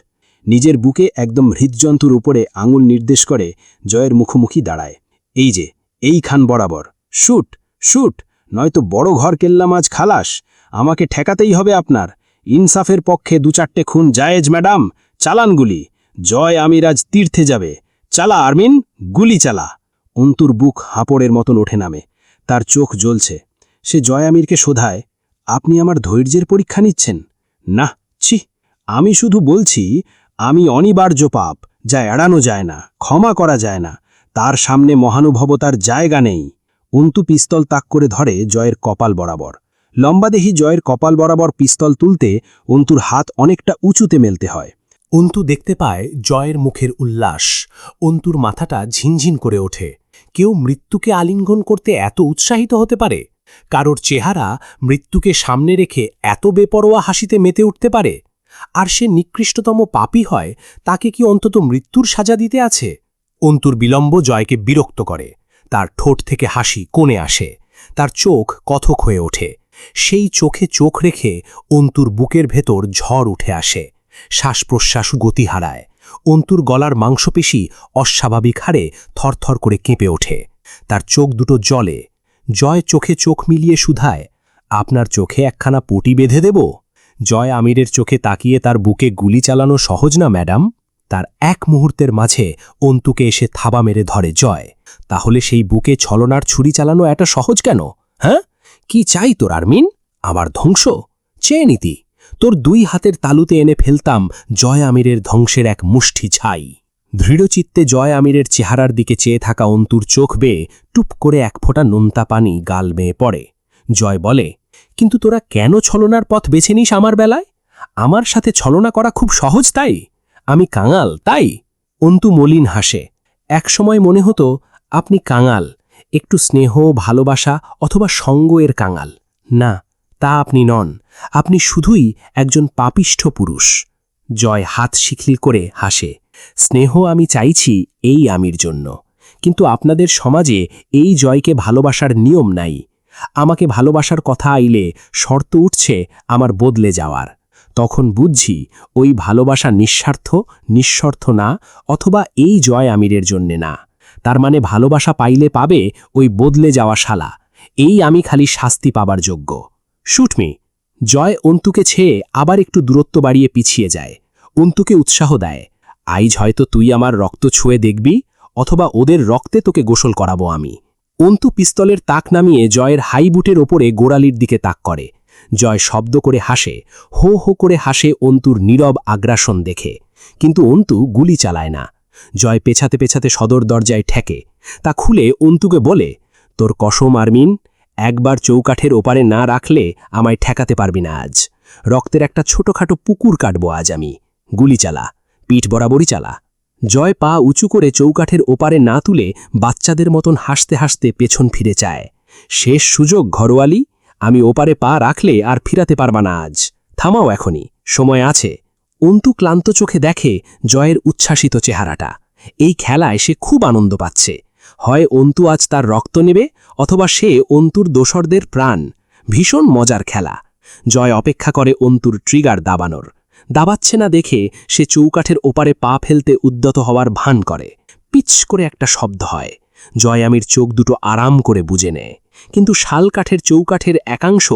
নিজের বুকে একদম হৃদযন্ত্রুর উপরে আঙুল নির্দেশ করে জয়ের মুখোমুখি দাঁড়ায়। এই যে, এইখান বরাবর, শুট শুট, নয়তো বড় ঘর কেল্লাম আজ খালাস। আমাকে ঠেকাতেই হবে আপনার। ইনসাফের পক্ষে দু চারটে খুন জায়েজ ম্যাডাম, চালান গুলি। জয় আমির আজ তীর্থে যাবে। চালা আরমিন, গুলি চালা। অন্তুর বুক হাঁপড়ের মতন ওঠে নামে। তার চোখ জ্বলছে। সে জয় আমিরকে শোধায়, আপনি আমার ধৈর্যের পরীক্ষা নিচ্ছেন? না, ছি, আমি শুধু বলছি আমি অনিবার্য পাপ, যা এড়ানো যায় না, ক্ষমা করা যায় না। তার সামনে মহানুভবতার জায়গা নেই। অন্তু পিস্তল তাক করে ধরে জয়ের কপাল বরাবর। লম্বাদেহী জয়ের কপাল বরাবর পিস্তল তুলতে অন্তুর হাত অনেকটা উঁচুতে মেলতে হয়। অন্তু দেখতে পায় জয়ের মুখের উল্লাস। অন্তুর মাথাটা ঝিনঝিন করে ওঠে। কেউ মৃত্যুকে আলিঙ্গন করতে এত উৎসাহিত হতে পারে? কারোর চেহারা মৃত্যুকে সামনে রেখে এত বেপরোয়া হাসিতে মেতে উঠতে পারে? আর সে নিকৃষ্টতম পাপী হয়, তাকে কি অন্তত মৃত্যুর সাজা দিতে আছে? অন্তুর বিলম্ব জয়কে বিরক্ত করে। তার ঠোঁট থেকে হাসি কোণে আসে। তার চোখ কথক হয়ে ওঠে। সেই চোখে চোখ রেখে অন্তুর বুকের ভেতর ঝড় উঠে আসে। শ্বাস প্রশ্বাস গতি হারায়। অন্তুর গলার মাংসপেশি অস্বাভাবিক হারে থরথর করে কেঁপে ওঠে। তার চোখ দুটো জ্বলে। জয় চোখে চোখ মিলিয়ে শুধায়, আপনার চোখে একখানা পটি বেঁধে দেব? জয় আমিরের চোখে তাকিয়ে তার বুকে গুলি চালানো সহজ না ম্যাডাম। তার এক মুহূর্তের মাঝে অন্তুকে এসে থাবা মেরে ধরে জয়। তাহলে সেই বুকে ছলনার ছুরি চালানো এত সহজ কেন? হ্যাঁ, কি চাই তোর আরমিন? আমার ধ্বংস চেয়ে নিতি? তোর 2 হাতের তালুতে এনে ফেলতাম জয় আমিরের ধ্বংসের এক মুষ্টি ছাই। দৃঢ়চিত্তে জয় আমিরের চেহারার দিকে চেয়ে থাকা অন্তুর চোখ বেয়ে টুপ করে এক ফোঁটা নোনতা পানি গাল বেয়ে পড়ে। জয় বলে, কিন্তু তোরা কেন ছলনার পথ বেছে নিস আমার বেলায়? আমার সাথে ছলনা করা খুব সহজ তাই? আমি কাঙাল তাই? অন্তু মলিন হাসে। একসময় মনে হতো আপনি কাঙাল, একটু স্নেহ, ভালোবাসা অথবা সঙ্গ এর কাঙাল। না, তা আপনি নন। আপনি শুধুই একজন পাপিষ্ঠ পুরুষ। জয় হাত শিখিল করে হাসে। স্নেহ আমি চাইছি এই আমির জন্য, কিন্তু আপনাদের সমাজে এই জয়কে ভালোবাসার নিয়ম নাই। আমাকে ভালোবাসার কথা আইলে শর্ত উঠছে আমার বদলে যাওয়ার। তখন বুঝছি ওই ভালোবাসা নিঃস্বার্থ না, অথবা এই জয় আমিরের জন্যে না। তার মানে ভালোবাসা পাইলে পাবে ওই বদলে যাওয়া শালা। এই আমি খালি শাস্তি পাবার যোগ্য। শুটমি। জয় অন্তুকে ছেয়ে আবার একটু দূরত্ব বাড়িয়ে পিছিয়ে যায়। অন্তুকে উৎসাহ দেয়, আইজ হয়তো তুই আমার রক্ত ছুঁয়ে দেখবি, অথবা ওদের রক্তে তোকে গোসল করাবো আমি। অন্তু পিস্তলের তাক নামিয়ে জয়ের হাই বুটের ওপরে গোড়ালির দিকে তাক করে। জয় শব্দ করে হাসে, হো হো করে হাসে অন্তুর নীরব আগ্রাসন দেখে। কিন্তু অন্তু গুলি চালায় না। জয় পেছাতে পেছাতে সদর দরজায় ঠেকে। তা খুলে অন্তুকে বলে, তোর কসম আরমিন, একবার চৌকাঠের ওপারে না রাখলে আমায় ঠেকাতে পারবি না আজ। রক্তের একটা ছোটখাটো পুকুর কাটবো আজ আমি। গুলি চালা, পিঠ বরাবরই চালা। জয় পা উঁচু করে চৌকাঠের ওপারে না তুলে বাচ্চাদের মতন হাসতে হাসতে পেছন ফিরে চায়। শেষ সুযোগ ঘরোয়ালি, আমি ওপারে পা রাখলে আর ফিরাতে পারবা না আজ। থামাও এখনই, সময় আছে। অন্তু ক্লান্ত চোখে দেখে জয়ের উচ্ছ্বাসিত চেহারাটা। এই খেলায় সে খুব আনন্দ পাচ্ছে। হয় অন্তু আজ তার রক্ত নেবে, অথবা সে অন্তুর দোসরদের প্রাণ। ভীষণ মজার খেলা। জয় অপেক্ষা করে অন্তুর ট্রিগার দাবানোর। দাবাচ্ছে না দেখে সে চৌকাঠের ওপারে পা ফেলতে উদ্যত হওয়ার ভান করে। পিচ করে একটা শব্দ হয়। জয় আমির চোখ দুটো আরাম করে বুজে নেয়। কিন্তু শালকাঠের চৌকাঠের একাংশ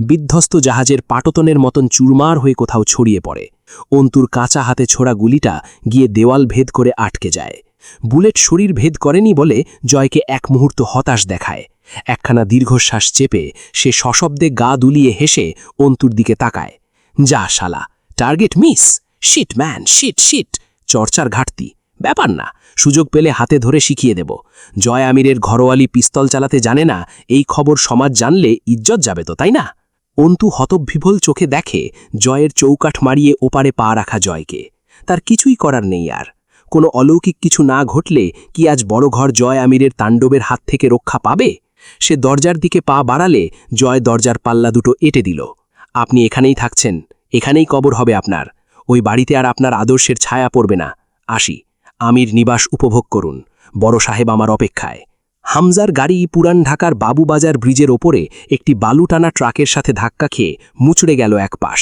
বিধ্বস্ত জাহাজের পাটতনের মতন চুরমার হয়ে কোথাও ছড়িয়ে পড়ে। অন্তুর কাঁচা হাতে ছোড়া গুলিটা গিয়ে দেওয়াল ভেদ করে আটকে যায়। বুলেট শরীর ভেদ করেনি বলে জয়কে এক মুহূর্ত হতাশ দেখায়। একখানা দীর্ঘশ্বাস চেপে সে সশব্দে গা দুলিয়ে হেসে অন্তুর দিকে তাকায়। যা শালা, target miss. Shit man, shit. চর্চার ঘাটতি, ব্যাপার না, সুযোগ পেলে হাতে ধরে শিখিয়ে দেব। জয় আমিরের ঘরোয়ালি পিস্তল চালাতে জানে না, এই খবর সমাজ জানলে ইজ্জত যাবে তো, তাই না? অন্তু হতবিহ্বল চোখে দেখে জয়ের চৌকাঠ মারিয়ে ওপারে পা রাখা জয়কে। তার কিছুই করার নেই আর। কোনো অলৌকিক কিছু না ঘটলে কি আজ বড় ঘর জয় আমিরের তাণ্ডবের হাত থেকে রক্ষা পাবে? সে দরজার দিকে পা বাড়ালে জয় দরজার পাল্লা দুটো এঁটে দিল। আপনি এখানেই থাকছেন, এখানেই কবর হবে আপনার। ওই বাড়িতে আর আপনার আদর্শের ছায়া পড়বে না। আসি, আমির নিবাস উপভোগ করুন। বড় সাহেব আমার অপেক্ষায়। হামজার গাড়ি পুরান ঢাকার বাবুবাজার ব্রিজের ওপরে একটি বালু টানা ট্রাকের সাথে ধাক্কা খেয়ে মুচড়ে গেল এক পাশ।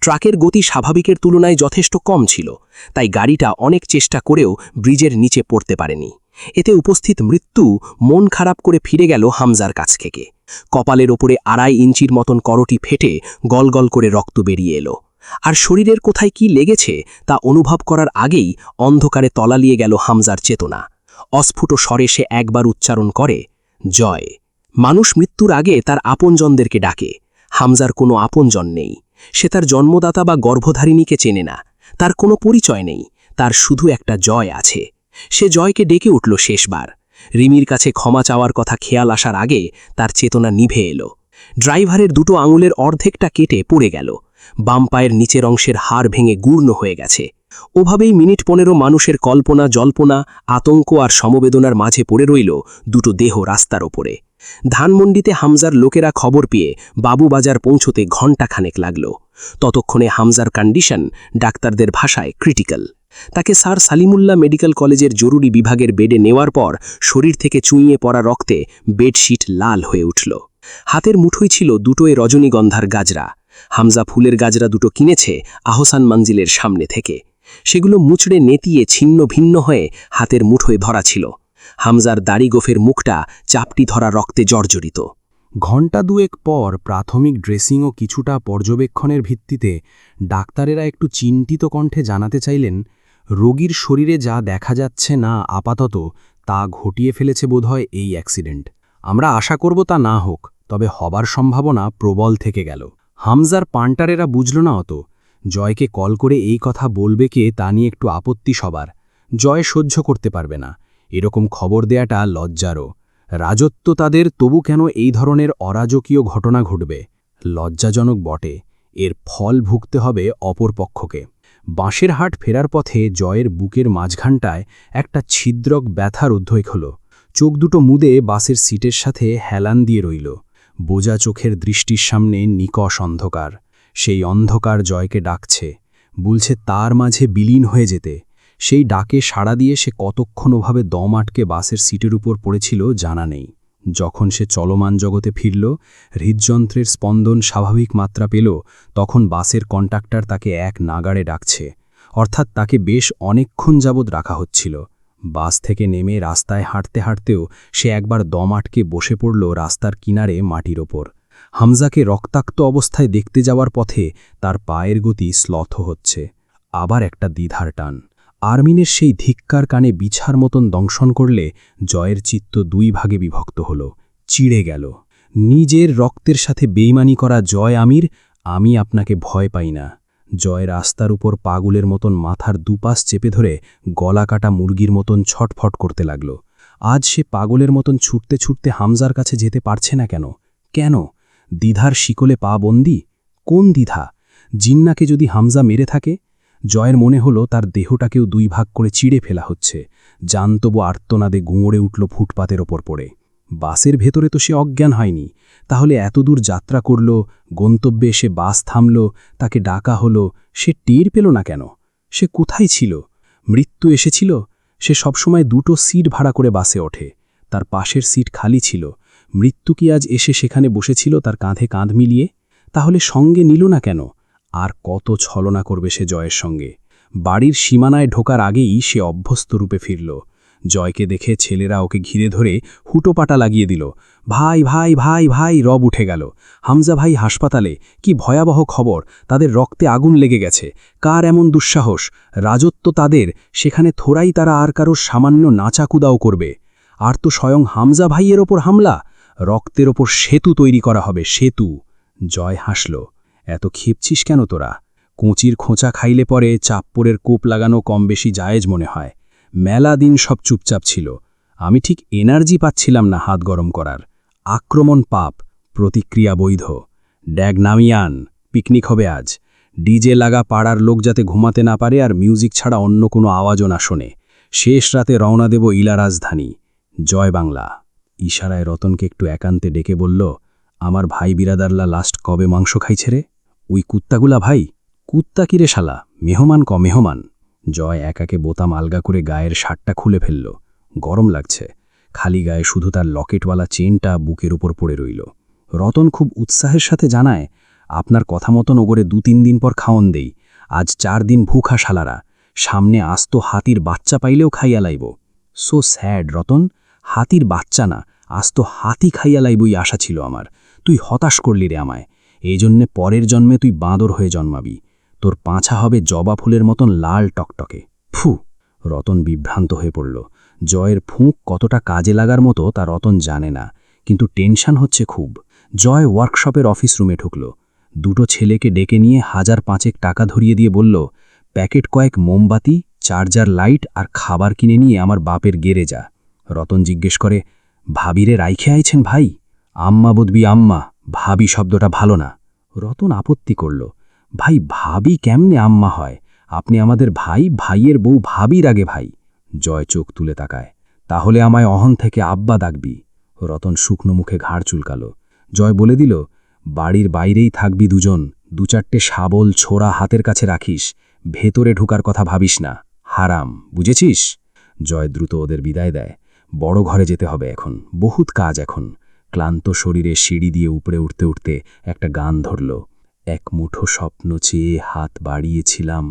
ট্রাকের গতি স্বাভাবিকের তুলনায় যথেষ্ট কম ছিল, তাই গাড়িটা অনেক চেষ্টা করেও ব্রিজের নিচে পড়তে পারেনি। এতে উপস্থিত মৃত্যু মন খারাপ করে ফিরে গেল হামজার কাছ থেকে। কপালের ওপরে 2.5 ইঞ্চির মতন করটি ফেটে গলগল করে রক্ত বেরিয়ে এলো। আর শরীরের কোথায় কি লেগেছে তা অনুভব করার আগেই অন্ধকারে তলালিয়ে গেল হামজার চেতনা। অস্ফুট স্বরে সে একবার উচ্চারণ করে, জয়। মানুষ মৃত্যুর আগে তার আপনজনদেরকে ডাকে। হামজার কোনো আপনজন নেই। সে তার জন্মদাতা বা গর্ভধারিণীকে চেনে না। তার কোনো পরিচয় নেই। তার শুধু একটা জয় আছে। সে জয়কে ডেকে উঠল শেষবার। রিমির কাছে ক্ষমা চাওয়ার কথা খেয়াল আসার আগে তার চেতনা নিভে এলো। ড্রাইভারের দুটো আঙুলের অর্ধেকটা কেটে পড়ে গেল। বাম পায়ের নিচের অংশের হাড় ভেঙে গূর্ণ হয়ে গেছে। ওভাবেই মিনিট 15 মানুষের কল্পনা জল্পনা, আতঙ্ক আর সমবেদনার মাঝে পড়ে রইল দুটো দেহ রাস্তার ওপরে। ধানমন্ডিতে হামজার লোকেরা খবর পেয়ে বাবুবাজার পৌঁছতে ঘণ্টাখানেক লাগল। ততক্ষণে হামজার কন্ডিশন ডাক্তারদের ভাষায় ক্রিটিক্যাল। তাকে স্যার সালিমুল্লাহ মেডিকেল কলেজের জরুরি বিভাগের বেডে নেওয়ার পর শরীর থেকে চুইয়ে পড়া রক্তে বেডশিট লাল হয়ে উঠল। হাতের মুঠোয় ছিল দুটোয় রজনীগন্ধার গাজরা। হামজা ফুলের গাজরা দুটো কিনেছে আহসান মঞ্জিলের সামনে থেকে। সেগুলো মুচড়ে নেতিয়ে ছিন্ন ভিন্ন হয়ে হাতের মুঠোয় ধরা ছিল। হামজার দাড়ি গোফের মুখটা চাপটি ধরা রক্তে জর্জরিত। ঘণ্টা দুয়েক পর প্রাথমিক ড্রেসিং ও কিছুটা পর্যবেক্ষণের ভিত্তিতে ডাক্তারেরা একটু চিন্তিত কণ্ঠে জানাতে চাইলেন, রোগীর শরীরে যা দেখা যাচ্ছে না আপাতত তা ঘটিয়ে ফেলেছে বোধহয় এই অ্যাক্সিডেন্ট। আমরা আশা করব তা না হোক, তবে হবার সম্ভাবনা প্রবল থেকে গেল। হামজার পান্টারেরা বুঝল না অত। জয়কে কল করে এই কথা বলবে কে তা নিয়ে একটু আপত্তি সবার। জয় সহ্য করতে পারবে না এরকম খবর দেয়াটা লজ্জারও। রাজত্ব তাদের, তবু কেন এই ধরনের অরাজকীয় ঘটনা ঘটবে? লজ্জাজনক বটে। এর ফল ভুগতে হবে অপর পক্ষকে। বাঁশের হাট ফেরার পথে জয়ের বুকের মাঝখানটায় একটা ছিদ্রক ব্যথার উদ্রেক হল। চোখ দুটো মুদে বাসের সিটের সাথে হেলান দিয়ে রইল। বোজা চোখের দৃষ্টির সামনে নিকষ অন্ধকার। সেই অন্ধকার জয়কে ডাকছে, বলছে তার মাঝে বিলীন হয়ে যেতে। সেই ডাকে সাড়া দিয়ে সে কতক্ষণ ওভাবে দম আটকে বাসের সিটের উপর পড়েছিল জানা নেই। যখন সে চলমান জগতে ফিরল, হৃদযন্ত্রের স্পন্দন স্বাভাবিক মাত্রা পেল, তখন বাসের কন্ডাক্টর তাকে এক নাগাড়ে ডাকছে, অর্থাৎ তাকে বেশ অনেকক্ষণ যাবৎ রাখা হচ্ছিল। বাস থেকে নেমে রাস্তায় হাঁটতে হাঁটতেও সে একবার দম আটকে বসে পড়ল রাস্তার কিনারে মাটির ওপর। হামজাকে রক্তাক্ত অবস্থায় দেখতে যাওয়ার পথে তার পায়ের গতি শ্লথ হচ্ছে। আবার একটা দ্বিধার টান। আরমিনের সেই ধিক্কার কানে বিছার মতন দংশন করলে জয়ের চিত্ত দুই ভাগে বিভক্ত হল, চিড়ে গেল। নিজের রক্তের সাথে বেইমানি করা জয় আমির, আমি আপনাকে ভয় পাই না। জয় রাস্তার উপর পাগলের মতন মাথার দুপাশ চেপে ধরে গলা কাটা মুরগির মতন ছটফট করতে লাগল। আজ সে পাগলের মতন ছুটতে ছুটতে হামজার কাছে যেতে পারছে না কেন? কেন? দ্বিধার শিকলে পা বন্দি? কোন দ্বিধা? জিন্নাকে যদি হামজা মেরে থাকে? জয়ের মনে হল তার দেহটাকেও দুই ভাগ করে চিড়ে ফেলা হচ্ছে। জান্তব আর্তনাদে গুঁড়ে উঠল ফুটপাতের ওপর পড়ে। বাসের ভেতরে তো সে অজ্ঞান হয়নি, তাহলে এতদূর যাত্রা করল, গন্তব্যে এসে বাস থামল, তাকে ডাকা হলো, সে টের পেল না কেন? সে কোথায় ছিল? মৃত্যু এসেছিল? সে সবসময় দুটো সিট ভাড়া করে বাসে ওঠে, তার পাশের সিট খালি ছিল। মৃত্যু কি আজ এসে সেখানে বসেছিল তার কাঁধে কাঁধ মিলিয়ে? তাহলে সঙ্গে নিল না কেন? আর কত ছলনা করবে সে জয়ের সঙ্গে? বাড়ির সীমানায় ঢোকার আগেই সে অভ্যস্ত রূপে ফিরল। জয়কে দেখে ছেলেরা ওকে ঘিরে ধরে হুটোপাটা লাগিয়ে দিল। ভাই ভাই ভাই ভাই, রব উঠে গেল। হামজা ভাই হাসপাতালে, কি ভয়াবহ খবর! তাদের রক্তে আগুন লেগে গেছে। কার এমন দুঃসাহস? রাজত্ব তাদের, সেখানে থোড়াই তারা আর কারো সামান্য নাচাকুদাও করবে। আর তো স্বয়ং হামজা ভাইয়ের ওপর হামলা। রক্তের ওপর সেতু তৈরি করা হবে, সেতু। জয় হাসল। এত ক্ষেপছিস কেন তোরা? কোঁচির খোঁচা খাইলে পরে চাপ্পরের কোপ লাগানো কম বেশি জায়েজ মনে হয়। মেলা দিন সব চুপচাপ ছিল। আমি ঠিক এনার্জি পাচ্ছিলাম না হাত গরম করার। আক্রমণ পাপ, প্রতিক্রিয়া বৈধ। ড্যাগ নামিয়ান, পিকনিক হবে আজ। ডিজে লাগা, পাড়ার লোক যাতে ঘুমাতে না পারে আর মিউজিক ছাড়া অন্য কোনো আওয়াজও না শোনে। শেষ রাতে রওনা দেব ইলা রাজধানী। জয় বাংলা। ইশারায় রতনকে একটু একান্তে ডেকে বলল, আমার ভাই বিরাদারলা লাস্ট কবে মাংস খাইছে রে? ওই কুত্তাগুলা ভাই। কুত্তা কিরে শালা, মেহমান মেহমান। জয় একাকে বোতাম আলগা করে গায়ের শার্টটা খুলে ফেলল। গরম লাগছে। খালি গায়ে শুধু তার লকেটওয়ালা চেনটা বুকের উপর পড়ে রইল। রতন খুব উৎসাহের সাথে জানায়, আপনার কথা মতন ওগরে 2-3 দিন পর খাওয়ন দেই। আজ 4 দিন ভুখা শালারা। সামনে আস্ত হাতির বাচ্চা পাইলেও খাইয়া লাইব। সো স্যাড রতন, হাতির বাচ্চা না, আস্ত হাতি খাইয়া লাইবই আশা ছিল আমার। তুই হতাশ করলি রে আমায়। এই জন্যে পরের জন্মে তুই বাঁদর হয়ে জন্মাবি। তোর পাঁছা হবে জবা ফুলের মতন লাল টকটকে। ফু! রতন বিভ্রান্ত হয়ে পড়ল। জয়ের ফুঁক কতটা কাজে লাগার মতো তা রতন জানে না, কিন্তু টেনশন হচ্ছে খুব। জয় ওয়ার্কশপের অফিস রুমে ঢুকল। দুটো ছেলেকে ডেকে নিয়ে 1000-5 টাকা ধরিয়ে দিয়ে বলল, প্যাকেট কয়েক মোমবাতি, চার্জার লাইট আর খাবার কিনে নিয়ে আমার বাপের গেরে যা। রতন জিজ্ঞেস করে, ভাবিরে রাইখে আইছেন ভাই? আম্মা বুধবি আম্মা, ভাবি শব্দটা ভালো না। রতন আপত্তি করল, ভাই ভাবি কেমনে আম্মা হয়? আপনি আমাদের ভাই, ভাইয়ের বউ ভাবির আগে ভাই। জয় চোখ তুলে তাকায়, তাহলে আমায় অহন থেকে আব্বা ডাকবি। রতন শুকনো মুখে ঘাড় চুলকাল। জয় বলে দিল, বাড়ির বাইরেই থাকবি দুজন, 2-4টে শাবল ছোড়া হাতের কাছে রাখিস। ভেতরে ঢুকার কথা ভাবিস না, হারাম, বুঝেছিস? জয় দ্রুত ওদের বিদায় দেয়। বড় ঘরে যেতে হবে এখন, বহুত কাজ এখন। ক্লান্ত শরীরে সিঁড়ি দিয়ে উপরে উঠতে উঠতে একটা গান ধরল। এক মুঠো স্বপ্ন চেয়ে হাত বাড়িয়েছিলাম,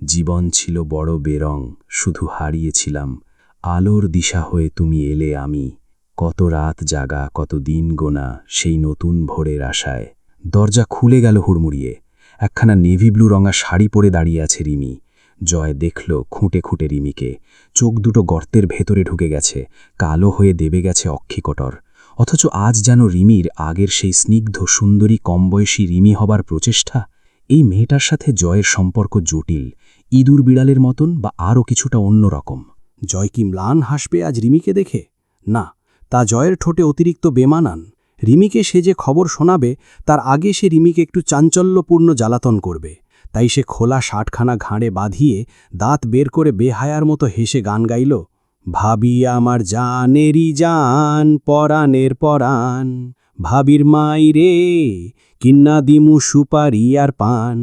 জীবন ছিল বড় বেরং, শুধু হারিয়েছিলাম। আলোর দিশা হয়ে তুমি এলে আমি, কত রাত জাগা কত দিন গোনা সেই নতুন ভোরের আশায়। দরজা খুলে গেল হুড়মুড়িয়ে। একখানা নেভি ব্লু রঙা শাড়ি পরে দাঁড়িয়ে আছে রিমি। জয় দেখল খুঁটে খুঁটে রিমিকে। চোখ দুটো গর্তের ভেতরে ঢুকে গেছে, কালো হয়ে দেবে গেছে অক্ষিকটর। অথচ আজ যেন রিমির আগের সেই স্নিগ্ধ সুন্দরী কমবয়সী রিমি হবার প্রচেষ্টা। এই মেয়েটার সাথে জয়ের সম্পর্ক জটিল, ইঁদুর বিড়ালের মতন বা আরও কিছুটা অন্যরকম। জয় কি ম্লান হাসবে আজ রিমিকে দেখে? না, তা জয়ের ঠোঁটে অতিরিক্ত বেমানান। রিমিকে সে যে খবর শোনাবে তার আগে সে রিমিকে একটু চাঞ্চল্যপূর্ণ জ্বালাতন করবে। তাই সে খোলা শার্টখানা ঘাড়ে বাঁধিয়ে দাঁত বের করে বেহায়ার মতো হেসে গান গাইল, ভাবি আমার জানেরই জান পরাণের পরাণ, ভাবির মাই রে কিন্না দিমু সুপারি আর পান,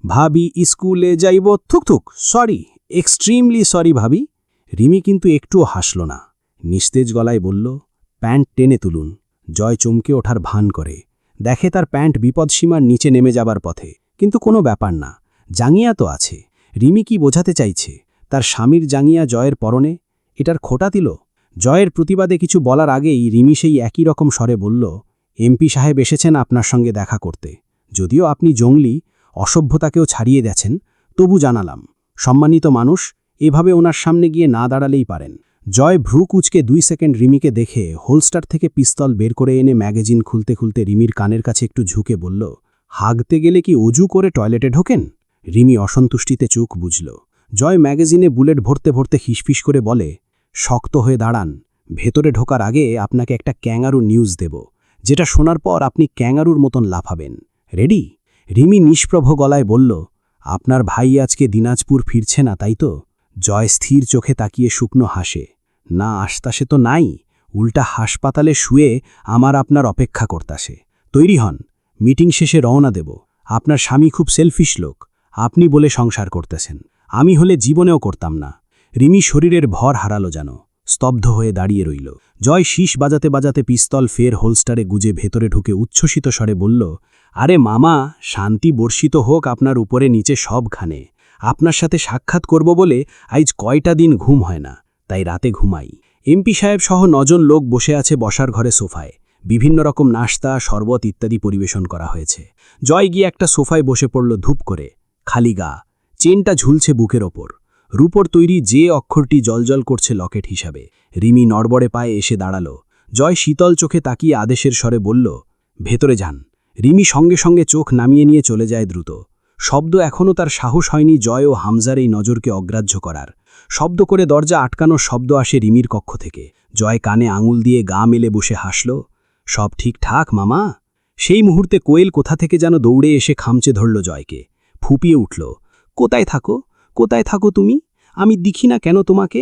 ভাবি স্কুলে যাইব থুক সরি, এক্সট্রিমলি সরি ভাবি। রিমি কিন্তু একটুও হাসল না, নিস্তেজ গলায় বলল, প্যান্ট টেনে তুলুন। জয় চমকে ওঠার ভান করে, দেখে তার প্যান্ট বিপদসীমার নিচে নেমে যাবার পথে। কিন্তু কোনো ব্যাপার না, জাঙ্গিয়া তো আছে। রিমি কি বোঝাতে চাইছে? তার স্বামীর জাঙ্গিয়া জয়ের পরনে, এটার খোটা দিল। জয়ের প্রতিবাদে কিছু বলার আগেই রিমি সেই একই রকম স্বরে বলল, এমপি সাহেব এসেছেন আপনার সঙ্গে দেখা করতে। যদিও আপনি জঙ্গলি, অসভ্যতাকেও ছাড়িয়ে গেছেন, তবু জানালাম। সম্মানিত মানুষ এভাবে ওনার সামনে গিয়ে না দাঁড়ালেই পারেন। জয় ভ্রু কুচকে 2 সেকেন্ড রিমিকে দেখে হোলস্টার থেকে পিস্তল বের করে এনে ম্যাগাজিন খুলতে খুলতে রিমির কানের কাছে একটু ঝুঁকে বলল, হাগতে গেলে কি অজু করে টয়লেটে ঢোকেন? রিমি অসন্তুষ্টিতে চোখ বুঝল। জয় ম্যাগাজিনে বুলেট ভরতে ভরতে হিসফিস করে বলে, শক্ত হয়ে দাঁড়ান, ভেতরে ঢোকার আগে আপনাকে একটা ক্যাঙ্গারু নিউজ দেব, যেটা শোনার পর আপনি ক্যাঙ্গারুর মতন লাফাবেন। রেডি? রিমি নিষ্প্রভ গলায় বলল, আপনার ভাই আজকে দিনাজপুর ফিরছে না তাই তো? জয় স্থির চোখে তাকিয়ে শুকনো হাসে, না আসতাসে তো নাই, উল্টা হাসপাতালে শুয়ে আমার আপনার অপেক্ষা করতাসে। তৈরি হন, মিটিং শেষে রওনা দেব। আপনার স্বামী খুব সেলফিশ লোক, আপনি বলে সংসার করতেছেন, আমি হলে জীবনেও করতাম না। রিমি শরীরের ভর হারালো যেন, স্তব্ধ হয়ে দাঁড়িয়ে রইল। জয় শীষ বাজাতে বাজাতে পিস্তল ফের হোলস্টারে গুজে ভেতরে ঢুকে উচ্ছ্বসিত স্বরে বলল, আরে মামা, শান্তি বর্ষিত হোক আপনার উপরে নিচে সবখানে। আপনার সাথে সাক্ষাৎ করব বলে আজ কয়টা দিন ঘুম হয় না, তাই রাতে ঘুমাই। এমপি সাহেব সহ 9 জন লোক বসে আছে বসার ঘরে সোফায়। বিভিন্ন রকম নাশতা, শরবত ইত্যাদি পরিবেশন করা হয়েছে। জয় গিয়ে একটা সোফায় বসে পড়ল ধূপ করে, খালি গা, চেনটা ঝুলছে বুকের ওপর। রূপর তৈরি যে অক্ষরটি জলজল করছে লকেট হিসাবে। রিমি নড়বড়ে পায়ে এসে দাঁড়াল। জয় শীতল চোখে তাকিয়ে আদেশের স্বরে বলল, ভেতরে যান। রিমি সঙ্গে সঙ্গে চোখ নামিয়ে নিয়ে চলে যায় দ্রুত। শব্দ এখনও তার সাহস হয়নি জয় ও হামজার এই নজরকে অগ্রাহ্য করার। শব্দ করে দরজা আটকানোর শব্দ আসে রিমির কক্ষ থেকে। জয় কানে আঙুল দিয়ে গা মেলে বসে হাসল, সব ঠিকঠাক মামা? সেই মুহূর্তে কোয়েল কোথা থেকে যেন দৌড়ে এসে খামচে ধরল জয়কে, ফুপিয়ে উঠল, কোথায় থাকো, কোথায় থাকো তুমি? আমি দেখি না কেন তোমাকে?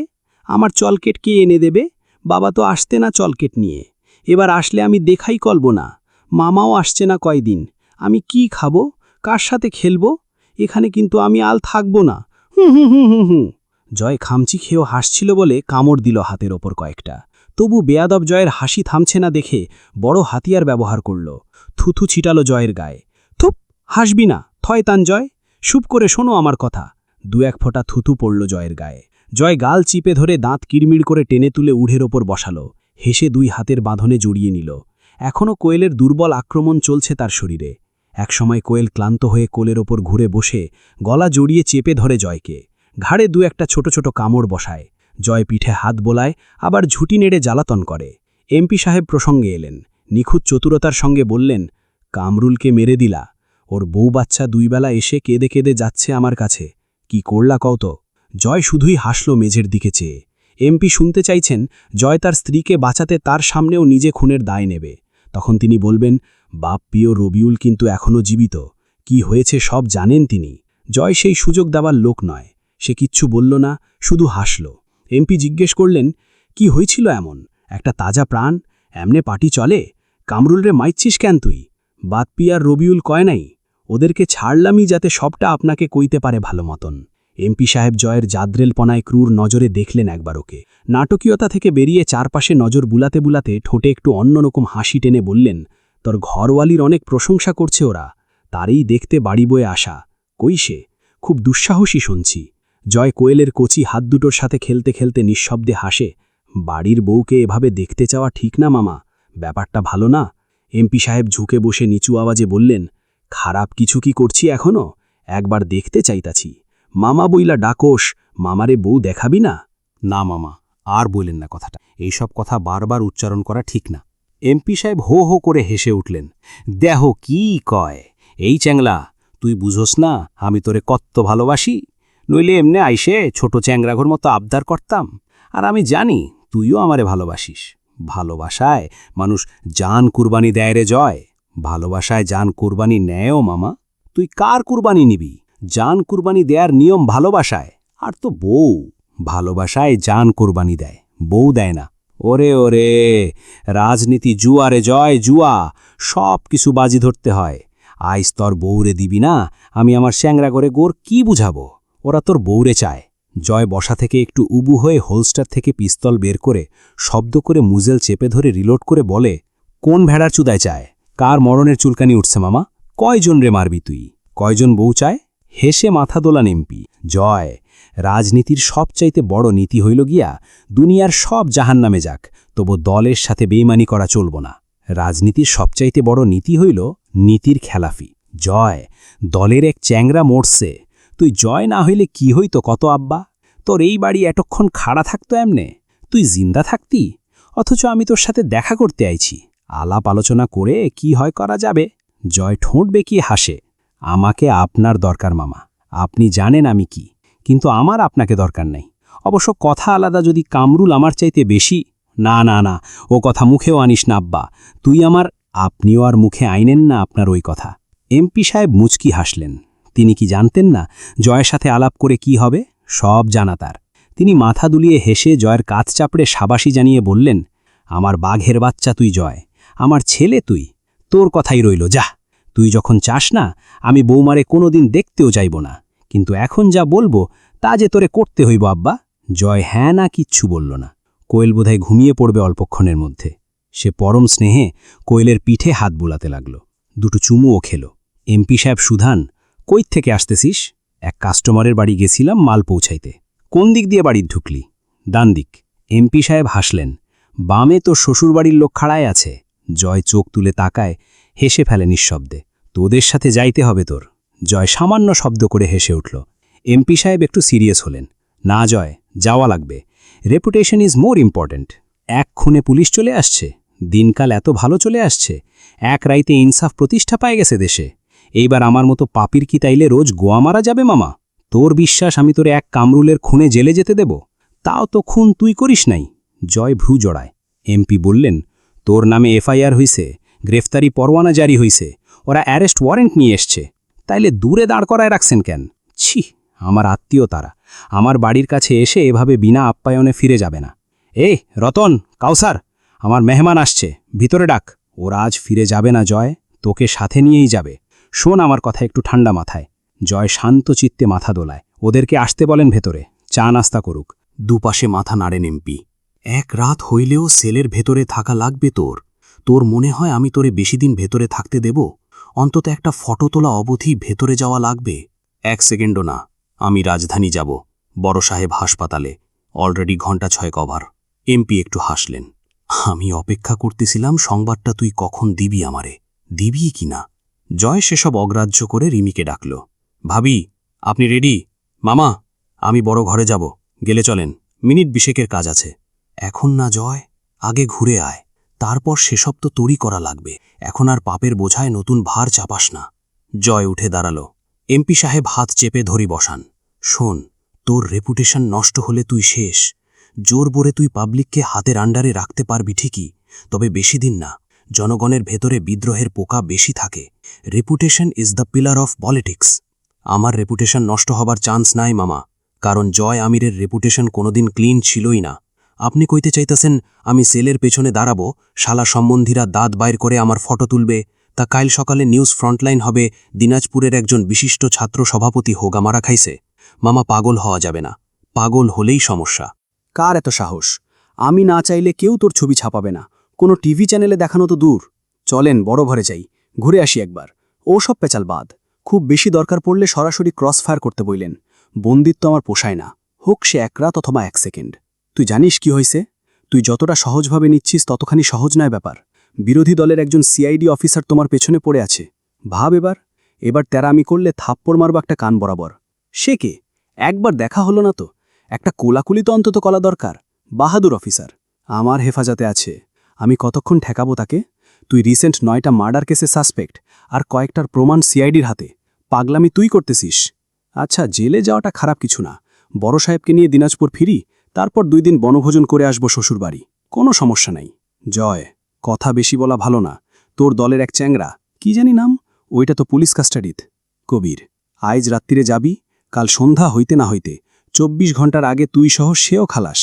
আমার চলকেট কে এনে দেবে? বাবা তো আসতে না চলকেট নিয়ে, এবার আসলে আমি দেখাই কলব না। মামাও আসছে না কয়দিন, আমি কি খাবো, কার সাথে খেলবো? এখানে কিন্তু আমি আল থাকব না। হুম। জয় খামচি খেয়েও হাসছিল বলে কামড় দিল হাতের ওপর কয়েকটা। তবু বেয়াদব জয়ের হাসি থামছে না দেখে বড় হাতিয়ার ব্যবহার করল, থুথু ছিটালো জয়ের গায়ে। থুপ, হাসবি না, থয়তান জয়, সুপ করে শোনো আমার কথা। 2-1 ফোঁটা থুথু পড়ল জয়ের গায়ে। জয় গাল চিপে ধরে দাঁত কিড়মিড় করে টেনে তুলে উড়ের ওপর বসালো, হেসে 2 হাতের বাঁধনে জড়িয়ে নিল। এখনও কোয়েলের দুর্বল আক্রমণ চলছে তার শরীরে। একসময় কোয়েল ক্লান্ত হয়ে কোলের ওপর ঘুরে বসে গলা জড়িয়ে চেপে ধরে জয়কে, ঘাড়ে 2-1টা ছোট ছোট কামড় বসায়। জয় পিঠে হাত বোলায়, আবার ঝুঁটি নেড়ে জ্বালাতন করে। এমপি সাহেব প্রসঙ্গে এলেন, নিখুঁত চতুরতার সঙ্গে বললেন, কামরুলকে মেরে দিলা, ওর বউ বাচ্চা 2 বেলা এসে কেঁদে কেঁদে যাচ্ছে আমার কাছে, কি করলা কও তো? জয় শুধুই হাসল মেঝের দিকে চেয়ে। এমপি শুনতে চাইছেন জয় তার স্ত্রীকে বাঁচাতে তার সামনেও নিজে খুনের দায় নেবে। তখন তিনি বলবেন, বাপ প্রিয় রবিউল কিন্তু এখনও জীবিত, কি হয়েছে সব জানেন তিনি। জয় সেই সুযোগ দেওয়ার লোক নয়, সে কিচ্ছু বলল না, শুধু হাসল। এমপি জিজ্ঞেস করলেন, কি হয়েছিল এমন? একটা তাজা প্রাণ, এমনে পার্টি চলে? কামরুলরে মাইচ্ছিস কেন তুই? বাপ্পি আর রবিউল কয় নাই, ওদেরকে ছাড়লামই যাতে সবটা আপনাকে কইতে পারে ভালো মতন। এমপি সাহেব জয়ের জাদ্রেলপনায় ক্রূর নজরে দেখলেন একবার ওকে। নাটকীয়তা থেকে বেরিয়ে চারপাশে নজর বুলাতে বুলাতে ঠোঁটে একটু অন্যরকম হাসি টেনে বললেন, তোর ঘরওয়ালির অনেক প্রশংসা করছে ওরা, তারই দেখতে বাড়ি বয়ে আসা। কই সে? খুব দুঃসাহসী শুনছি। জয় কোয়েলের কচি হাত দুটোর সাথে খেলতে খেলতে নিঃশব্দে হাসে। বাড়ির বউকে এভাবে দেখতে চাওয়া ঠিক না মামা, ব্যাপারটা ভালো না। এমপি সাহেব ঝুঁকে বসে নিচু আওয়াজে বললেন, খারাপ কিছু কি করছি এখনো? একবার দেখতে চাইতাছি। মামা বইলা ডাকোস, মামারে বউ দেখাবি না? না মামা, আর বললেন না কথাটা। এইসব কথা বারবার উচ্চারণ করা ঠিক না। এমপি সাহেব হো হো করে হেসে উঠলেন। দেহ কি কয়, এই চ্যাংলা, তুই বুঝোস না আমি তোরে কত্ত ভালোবাসি? নইলে এমনে আইসে ছোট চ্যাংরাঘর মতো আবদার করতাম। আর আমি জানি তুইও আমারে ভালোবাসিস। ভালোবাসায় মানুষ জান কুরবানি দেয় রে জয়। ভালোবাসায় জান কুরবানি নেয়ও মামা। তুই কার কুরবানি নিবি? জান কুরবানি দেয়ার নিয়ম ভালোবাসায়। আর তো বউ ভালোবাসায় জান কুরবানি দেয়, বউ দেয় না। ওরে ওরে, রাজনীতি জুয়া রে জয়, জুয়া। সব কিছু বাজি ধরতে হয়। আইস তোর বউরে দিবি না, আমি আমার স্যাংরা করে গোর কি বুঝাবো? ওরা তোর বউরে চায়। জয় বসা থেকে একটু উবু হয়ে হোলস্টার থেকে পিস্তল বের করে শব্দ করে মুজেল চেপে ধরে রিলোড করে বলে, কোন ভেড়ার চুদায় চায়? কার মরণের চুলকানি উঠছে মামা? কয়জন রে মারবি তুই? কয়জন বউ চায়? হেসে মাথা দোলান এমপি। জয়, রাজনীতির সবচাইতে বড় নীতি হইল গিয়া দুনিয়ার সব জাহান্নামে যাক, তবু দলের সাথে বেইমানি করা চলব না। রাজনীতির সবচাইতে বড় নীতি হইল নীতির খেলাফি। জয়, দলের এক চ্যাংরা মরছে, তুই জয় না হইলে কি হইতো কত আব্বা? তোর এই বাড়ি এতক্ষণ খাড়া থাকতো এমনে? তুই জিন্দা থাকতি? অথচ আমি তোর সাথে দেখা করতে আইছি। আলাপ আলোচনা করে কি হয় করা যাবে। জয় ঠোঁট বেঁকিয়ে হাসে। আমাকে আপনার দরকার মামা, আপনি জানেন আমি কি, কিন্তু আমার আপনাকে দরকার নাই। অবশ্য কথা আলাদা, যদি কামরুল আমার চাইতে বেশি। না না না, ও কথা মুখেও আনিস না আব্বা, তুই আমার। আপনিও আর মুখে আইনেন না আপনার ওই কথা। এমপি সাহেব মুচকি হাসলেন। তিনি কি জানতেন না জয়ের সাথে আলাপ করে কি হবে? সব জানা তার। তিনি মাথা দুলিয়ে হেসে জয়ের কাঁধ চাপড়ে সাবাসী জানিয়ে বললেন, আমার বাঘের বাচ্চা তুই জয়, আমার ছেলে তুই। তোর কথাই রইল, যা। তুই যখন চাস না, আমি বৌমারে কোনোদিন দেখতেও যাইব না, কিন্তু এখন যা বলবো তা যে তোরে করতে হইব আব্বা। জয় হ্যাঁ না কিচ্ছু বলল না। কোয়েল বোধহয় ঘুমিয়ে পড়বে অল্পক্ষণের মধ্যে। সে পরম স্নেহে কোয়েলের পিঠে হাত বুলাতে লাগল। দুটো চুমুও খেল। এমপি সাহেব সুধান, কই থেকে আসতেছিস? এক কাস্টমারের বাড়ি গেছিলাম মাল পৌঁছাইতে। কোন দিক দিয়ে বাড়ির ঢুকলি? ডান দিক। এমপি সাহেব হাসলেন। বামে তোর শ্বশুরবাড়ির লোক খাড়ায় আছে। জয় চোখ তুলে তাকায়, হেসে ফেলে নিঃশব্দে। তোদের সাথে যাইতে হবে তোর। জয় সামান্য শব্দ করে হেসে উঠল। এমপি সাহেব একটু সিরিয়াস হলেন। না জয়, যাওয়া লাগবে। Reputation is more important. এক খুনে পুলিশ চলে আসছে, দিনকাল এত ভালো চলে আসছে, এক রাইতে ইনসাফ প্রতিষ্ঠা পায় গেছে দেশে। এইবার আমার মতো পাপির কি তাইলে রোজ গোয়া মারা যাবে মামা? তোর বিশ্বাস আমি তোরে এক কামরুলের খুনে জেলে যেতে দেব? তাও তো খুন তুই করিস নাই। জয় ভ্রু জড়ায়। এমপি বললেন, তোর নামে এফআইআর হইছে, গ্রেফতারি পরোয়ানা জারি হইছে, ওরা অ্যারেস্ট ওয়ারেন্ট নিয়ে এসছে, তাইলে দূরে দাঁড় করায় রাখছেন কেন? ছি, আমার আত্মীয় তারা, আমার বাড়ির কাছে এসে এভাবে বিনা আপ্যায়নে ফিরে যাবে না। এই রতন, কাউসার, আমার মেহমান আসছে, ভিতরে ডাক। ওরা আজ ফিরে যাবে না জয়, তোকে সাথে নিয়েই যাবে। শোন আমার কথা একটু ঠান্ডা মাথায়। জয় শান্ত চিত্তে মাথা দোলায়। ওদেরকে আসতে বলেন ভেতরে, চা নাস্তা করুক। দুপাশে মাথা নাড়েন এমপি। এক রাত হইলেও সেলের ভেতরে থাকা লাগবে তোর। তোর মনে হয় আমি তোরে বেশি দিন ভেতরে থাকতে দেব? অন্তত একটা ফটো তোলা অবধি ভেতরে যাওয়া লাগবে। 1 সেকেন্ডও না, আমি রাজধানী যাব, বড় সাহেব হাসপাতালে, অলরেডি ঘণ্টা 6 কভার। এমপি একটু হাসলেন। আমি অপেক্ষা করতেছিলাম সংবাদটা তুই কখন দিবি আমারে, দিবি কি না। জয় সেসব অগ্রাহ্য করে রিমিকে ডাকল। ভাবি, আপনি রেডি? মামা, আমি বড় ঘরে যাব, গেলে চলেন, মিনিট 20 কাজ আছে। এখন না জয়, আগে ঘুরে আয়, তারপর সেসব তো তৈরি করা লাগবে। এখন আর পাপের বোঝায় নতুন ভার চাপাস না। জয় উঠে দাঁড়াল। এমপি সাহেব হাত চেপে ধরি বসান। শোন, তোর রেপুটেশন নষ্ট হলে তুই শেষ। জোর বরে তুই পাবলিককে হাতের আন্ডারে রাখতে পারবি ঠিকই, তবে বেশি দিন না। জনগণের ভেতরে বিদ্রোহের পোকা বেশি থাকে। Reputation is the pillar of politics. আমার রেপুটেশন নষ্ট হবার চান্স নাই মামা, কারণ জয় আমিরের রেপুটেশন কোনোদিন ক্লিন ছিলই না। আপনি কইতে চাইতেছেন আমি সেলের পেছনে দাঁড়াবো, শালা সম্বন্ধীরা দাঁত বাইর করে আমার ফটো তুলবে, তা কাল সকালে নিউজ ফ্রন্টলাইন হবে দিনাজপুরের একজন বিশিষ্ট ছাত্র সভাপতি হোগা মারা খাইছে। মামা, পাগল হওয়া যাবে না, পাগল হলেই সমস্যা। কার এত সাহস? আমি না চাইলে কেউ তোর ছবি ছাপাবে না, কোনো টিভি চ্যানেলে দেখানো তো দূর। চলেন বড় ঘরে যাই, ঘুরে আসি একবার। ও সব পেঁচাল বাদ। খুব বেশি দরকার পড়লে সরাসরি ক্রস ফায়ার করতে বইলেন। বন্দিত্ব আমার পোষায় না, হোক সে 1 রাত অথবা 1 সেকেন্ড। তুই জানিস কি হয়েছে? তুই যতটা সহজভাবে নিচ্ছিস ততখানি সহজ নয় ব্যাপার। বিরোধী দলের একজন সিআইডি অফিসার তোমার পেছনে পড়ে আছে। ভাব এবার তেরামি করলে থাপ্পড় মারব একটা কান বরাবর। সে কে? একবার দেখা হলো না তো? একটা কোলাকুলি তো অন্তত করা দরকার। বাহাদুর অফিসার আমার হেফাজতে আছে, আমি কতক্ষণ ঠেকাবো তাকে? তুই রিসেন্ট 9টা মার্ডার কেসে সাসপেক্ট, আর কয়েকটার প্রমাণ সিআইডির হাতে। পাগলামি তুই করতেছিস। আচ্ছা, জেলে যাওয়াটা খারাপ কিছু না। বড় সাহেবকে নিয়ে দিনাজপুর ফিরি, তারপর 2 দিন বনভোজন করে আসবো শ্বশুরবাড়ি। কোনো সমস্যা নাই। জয়, কথা বেশি বলা ভালো না। তোর দলের এক চ্যাংরা, কি জানি নাম, ওইটা তো পুলিশ কাস্টাডিত। কবির, আইজ রাত্রিরে যাবি, কাল সন্ধ্যা হইতে না হইতে 24 ঘন্টার আগে তুই সহ সেও খালাস।